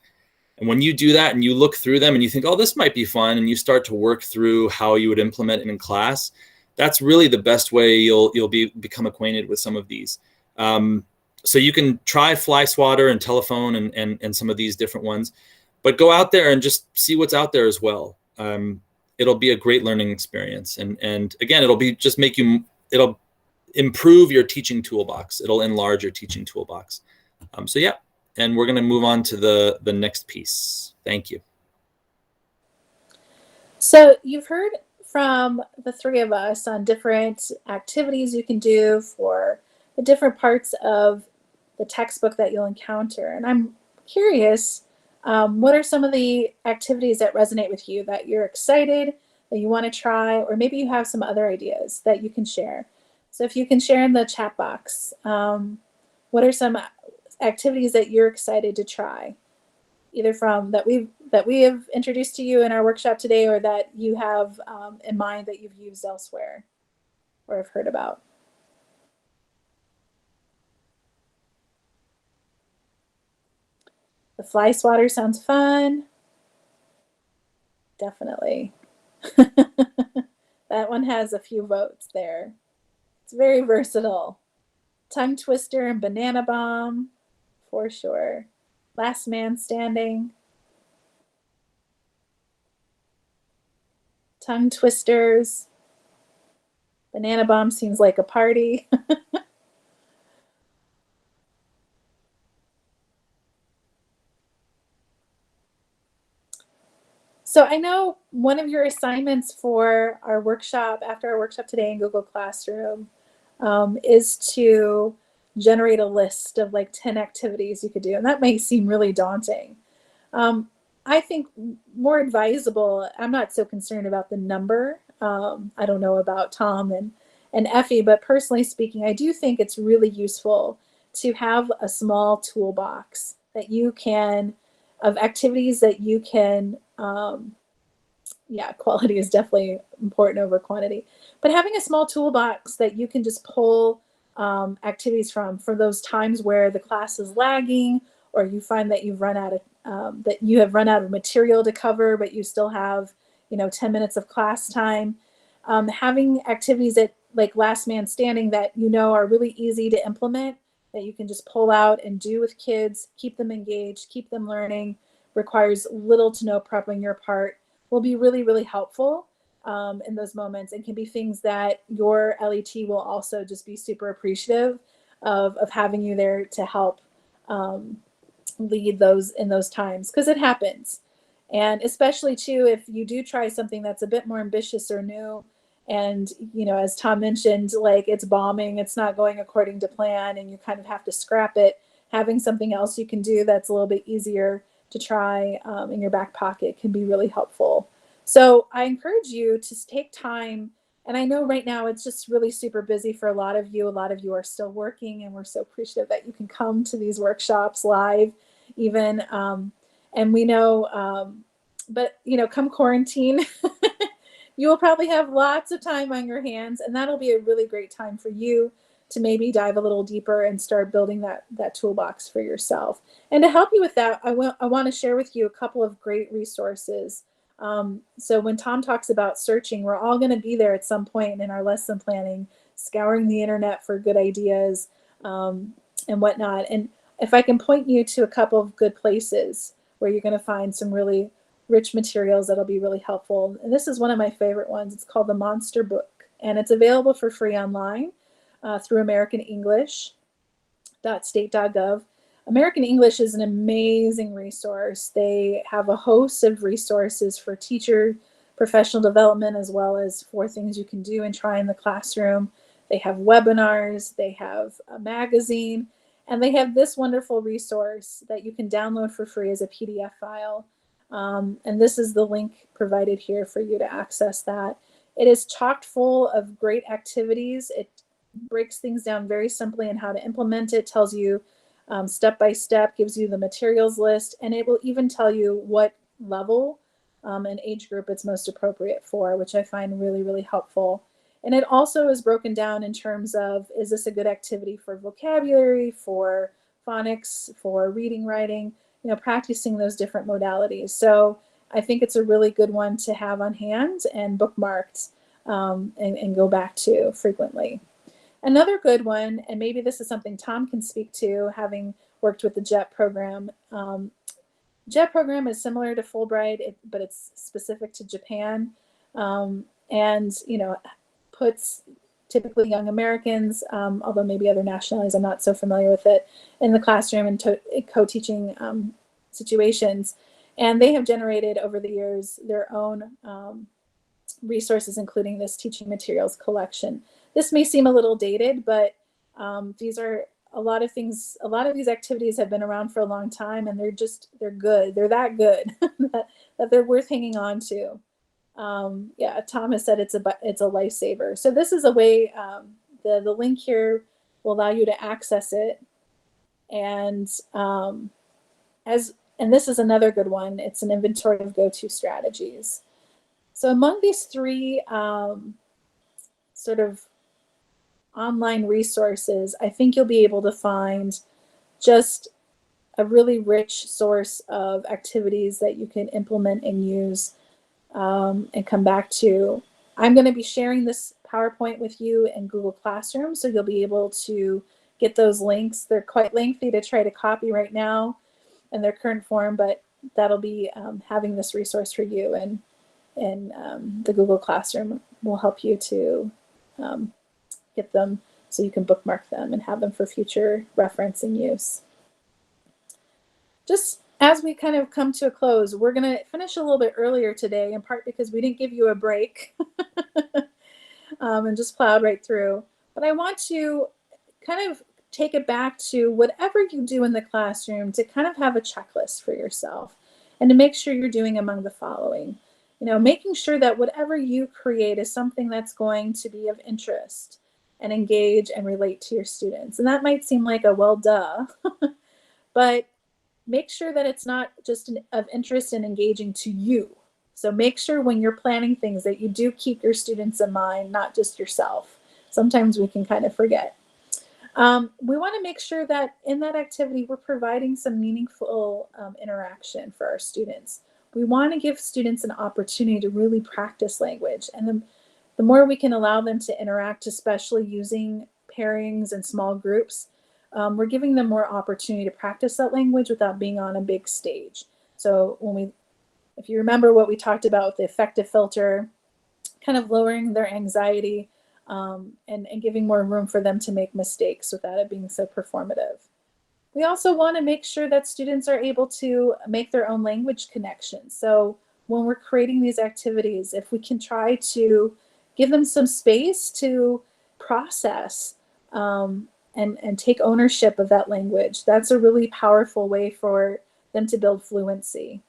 and when you do that and you look through them and you think, oh, this might be fun, and you start to work through how you would implement it in class, that's really the best way you'll become acquainted with some of these. So you can try Fly Swatter and Telephone and some of these different ones, but go out there and just see what's out there as well. It'll be a great learning experience. And again, it'll improve your teaching toolbox. It'll enlarge your teaching toolbox. So yeah, and we're gonna move on to the next piece. Thank you. So you've heard from the three of us on different activities you can do for the different parts of the textbook that you'll encounter. And I'm curious, what are some of the activities that resonate with you, that you're excited, that you want to try, or maybe you have some other ideas that you can share? So if you can share in the chat box, what are some activities that you're excited to try, either from that we have introduced to you in our workshop today, or that you have in mind that you've used elsewhere or have heard about? The Fly Swatter sounds fun. Definitely. That one has a few votes there. It's very versatile. Tongue Twister and Banana Bomb, for sure. Last Man Standing. Tongue Twisters. Banana Bomb seems like a party. So I know one of your assignments for our workshop, after our workshop today in Google Classroom, is to generate a list of like 10 activities you could do. And that may seem really daunting. I think more advisable, I'm not so concerned about the number. I don't know about Tom and Effie, but personally speaking, I do think it's really useful to have a small toolbox that you can, of activities that you can, quality is definitely important over quantity, but having a small toolbox that you can just pull activities from for those times where the class is lagging, or you find that you've run out of material to cover, but you still have 10 minutes of class time. Having activities that like Last Man Standing that are really easy to implement, that you can just pull out and do with kids, keep them engaged, keep them learning, requires little to no prep on your part, will be really, really helpful in those moments, and can be things that your LET will also just be super appreciative of having you there to help lead those in those times, because it happens. And especially too, if you do try something that's a bit more ambitious or new, and as Tom mentioned, like it's bombing, it's not going according to plan, and you kind of have to scrap it, having something else you can do that's a little bit easier to try in your back pocket can be really helpful. So I encourage you to take time, and I know right now it's just really super busy for a lot of you. A lot of you are still working, and we're so appreciative that you can come to these workshops live even. And we know, but come quarantine, you will probably have lots of time on your hands, and that'll be a really great time for you to maybe dive a little deeper and start building that toolbox for yourself. And to help you with that, I want to share with you a couple of great resources. So when Tom talks about searching, we're all going to be there at some point in our lesson planning, scouring the internet for good ideas and whatnot. And if I can point you to a couple of good places where you're going to find some really rich materials that'll be really helpful. And this is one of my favorite ones. It's called The Monster Book, and it's available for free online through americanenglish.state.gov. American English is an amazing resource. They have a host of resources for teacher professional development, as well as for things you can do and try in the classroom. They have webinars, they have a magazine, and they have this wonderful resource that you can download for free as a PDF file. And this is the link provided here for you to access that. It is chock full of great activities. It breaks things down very simply in how to implement it, tells you step by step, gives you the materials list, and it will even tell you what level and age group it's most appropriate for, which I find really, really helpful. And it also is broken down in terms of, is this a good activity for vocabulary, for phonics, for reading, writing, practicing those different modalities. So I think it's a really good one to have on hand and bookmarked and go back to frequently. Another good one, and maybe this is something Tom can speak to, having worked with the JET program. JET program is similar to Fulbright, but it's specific to Japan, and puts typically young Americans, although maybe other nationalities, I'm not so familiar with it, in the classroom and co-teaching situations. And they have generated over the years their own resources, including this teaching materials collection. This may seem a little dated, but these are a lot of things. A lot of these activities have been around for a long time, and they're good. They're that good that they're worth hanging on to. Yeah, Tom has said it's a lifesaver. So this is a way. The link here will allow you to access it, and this is another good one. It's an inventory of go-to strategies. So among these three sort of online resources, I think you'll be able to find just a really rich source of activities that you can implement and use and come back to. I'm going to be sharing this PowerPoint with you in Google Classroom, so you'll be able to get those links. They're quite lengthy to try to copy right now in their current form, but that'll be having this resource for you, and the Google Classroom will help you to get them so you can bookmark them and have them for future reference and use. Just as we kind of come to a close, we're going to finish a little bit earlier today, in part because we didn't give you a break and just plowed right through. But I want to kind of take it back to whatever you do in the classroom to kind of have a checklist for yourself and to make sure you're doing among the following. Making sure that whatever you create is something that's going to be of interest and engage and relate to your students. And that might seem like a well, duh, but make sure that it's not just of interest and engaging to you. So make sure when you're planning things that you do keep your students in mind, not just yourself. Sometimes we can kind of forget. We want to make sure that in that activity, we're providing some meaningful interaction for our students. We want to give students an opportunity to really practice language. And the more we can allow them to interact, especially using pairings and small groups, we're giving them more opportunity to practice that language without being on a big stage. So if you remember what we talked about with the affective filter, kind of lowering their anxiety and giving more room for them to make mistakes without it being so performative. We also want to make sure that students are able to make their own language connections. So when we're creating these activities, if we can try to give them some space to process and take ownership of that language, that's a really powerful way for them to build fluency.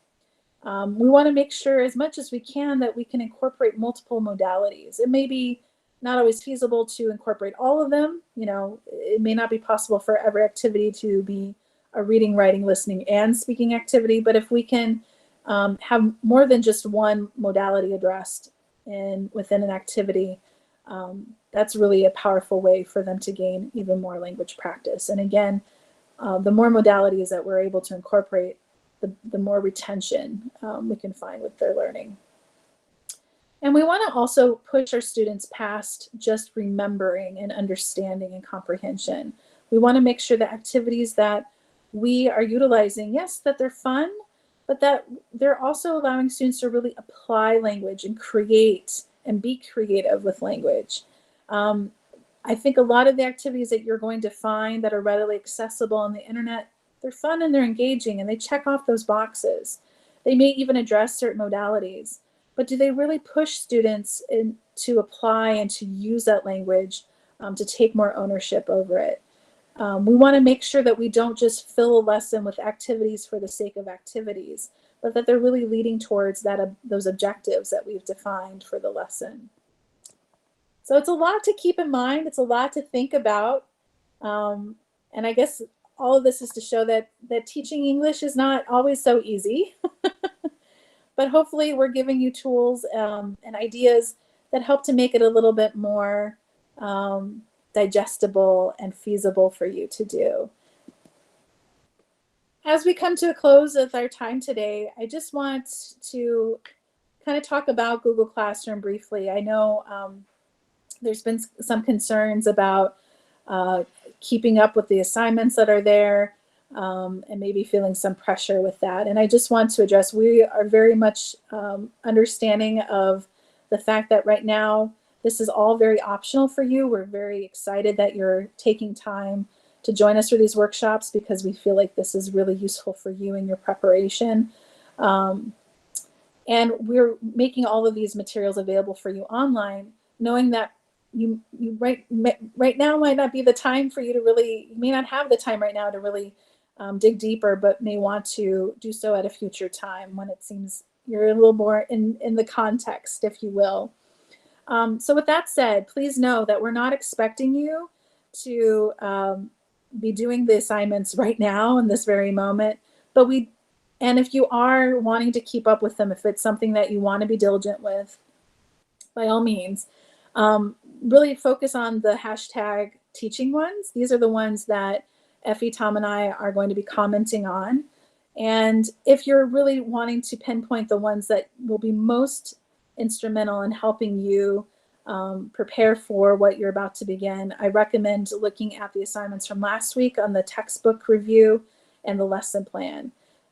We want to make sure as much as we can that we can incorporate multiple modalities. It may be not always feasible to incorporate all of them. It may not be possible for every activity to be a reading, writing, listening, and speaking activity, but if we can have more than just one modality addressed, within an activity, that's really a powerful way for them to gain even more language practice. And again, the more modalities that we're able to incorporate, the more retention we can find with their learning. And we want to also push our students past just remembering and understanding and comprehension. We want to make sure that activities that we are utilizing, yes, that they're fun, but that they're also allowing students to really apply language and create and be creative with language. I think a lot of the activities that you're going to find that are readily accessible on the internet, they're fun and they're engaging and they check off those boxes. They may even address certain modalities, but do they really push students to apply and to use that language to take more ownership over it? We want to make sure that we don't just fill a lesson with activities for the sake of activities, but that they're really leading towards those objectives that we've defined for the lesson. So it's a lot to keep in mind. It's a lot to think about. And I guess all of this is to show that teaching English is not always so easy. But hopefully we're giving you tools and ideas that help to make it a little bit more digestible and feasible for you to do. As we come to a close of our time today, I just want to kind of talk about Google Classroom briefly. I know there's been some concerns about keeping up with the assignments that are there and maybe feeling some pressure with that. And I just want to address, we are very much understanding of the fact that right now, this is all very optional for you. We're very excited that you're taking time to join us for these workshops because we feel like this is really useful for you in your preparation. And we're making all of these materials available for you online, knowing that you right now might not be the time for you to really, you may not have the time right now to really dig deeper, but may want to do so at a future time when it seems you're a little more in the context, if you will. So with that said, please know that we're not expecting you to be doing the assignments right now in this very moment, but and if you are wanting to keep up with them, if it's something that you want to be diligent with, by all means, really focus on the hashtag teaching ones. These are the ones that Effie, Tom, and I are going to be commenting on. And if you're really wanting to pinpoint the ones that will be most instrumental in helping you prepare for what you're about to begin, I recommend looking at the assignments from last week on the textbook review and the lesson plan.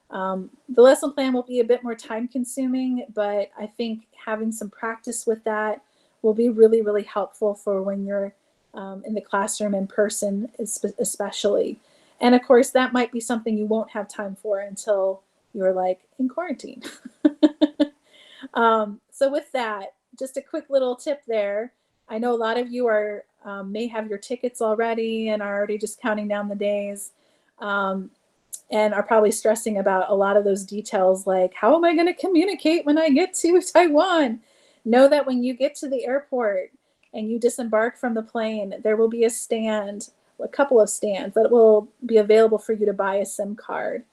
The lesson plan will be a bit more time consuming, but I think having some practice with that will be really, really helpful for when you're in the classroom in person, especially. And of course, that might be something you won't have time for until you're like in quarantine. So with that, just a quick little tip there. I know a lot of you are may have your tickets already and are already just counting down the days and are probably stressing about a lot of those details, like how am I going to communicate when I get to Taiwan? Know that when you get to the airport and you disembark from the plane, there will be a stand, a couple of stands that will be available for you to buy a SIM card.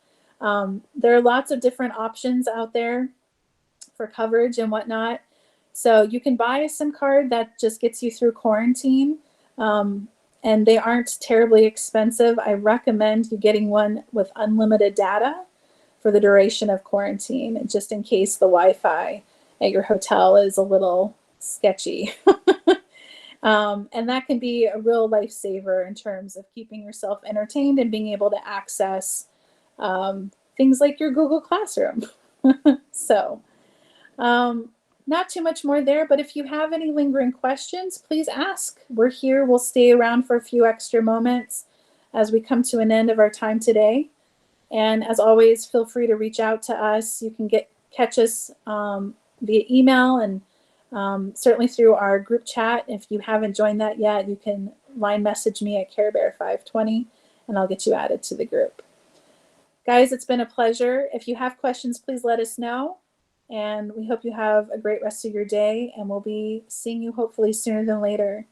There are lots of different options out there for coverage and whatnot. So you can buy a SIM card that just gets you through quarantine, and they aren't terribly expensive. I recommend you getting one with unlimited data for the duration of quarantine, just in case the Wi-Fi at your hotel is a little sketchy. And that can be a real lifesaver in terms of keeping yourself entertained and being able to access things like your Google Classroom. So not too much more there, but if you have any lingering questions, please ask. We're here. We'll stay around for a few extra moments as we come to an end of our time today. And as always, feel free to reach out to us. You can catch us via email and certainly through our group chat. If you haven't joined that yet, you can line message me at CareBear520 and I'll get you added to the group. Guys, it's been a pleasure. If you have questions, please let us know. And we hope you have a great rest of your day, and we'll be seeing you hopefully sooner than later.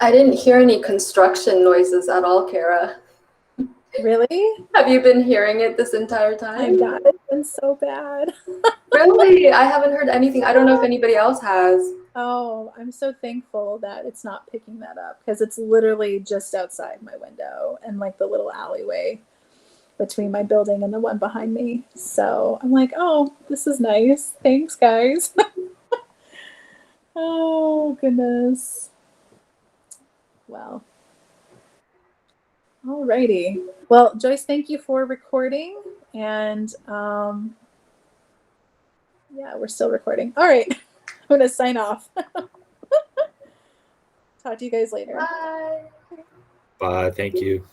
I didn't hear any construction noises at all, Kara. Really? Have you been hearing it this entire My time? God, it's been so bad. Really? I haven't heard anything. I don't know if anybody else has. Oh, I'm so thankful that it's not picking that up because it's literally just outside my window and like the little alleyway between my building and the one behind me. So I'm like, oh, this is nice. Thanks, guys. Oh, goodness. Well, alrighty. Well, Joyce, thank you for recording. And yeah, we're still recording. All right. I'm going to sign off. Talk to you guys later. Bye. Bye. Thank you.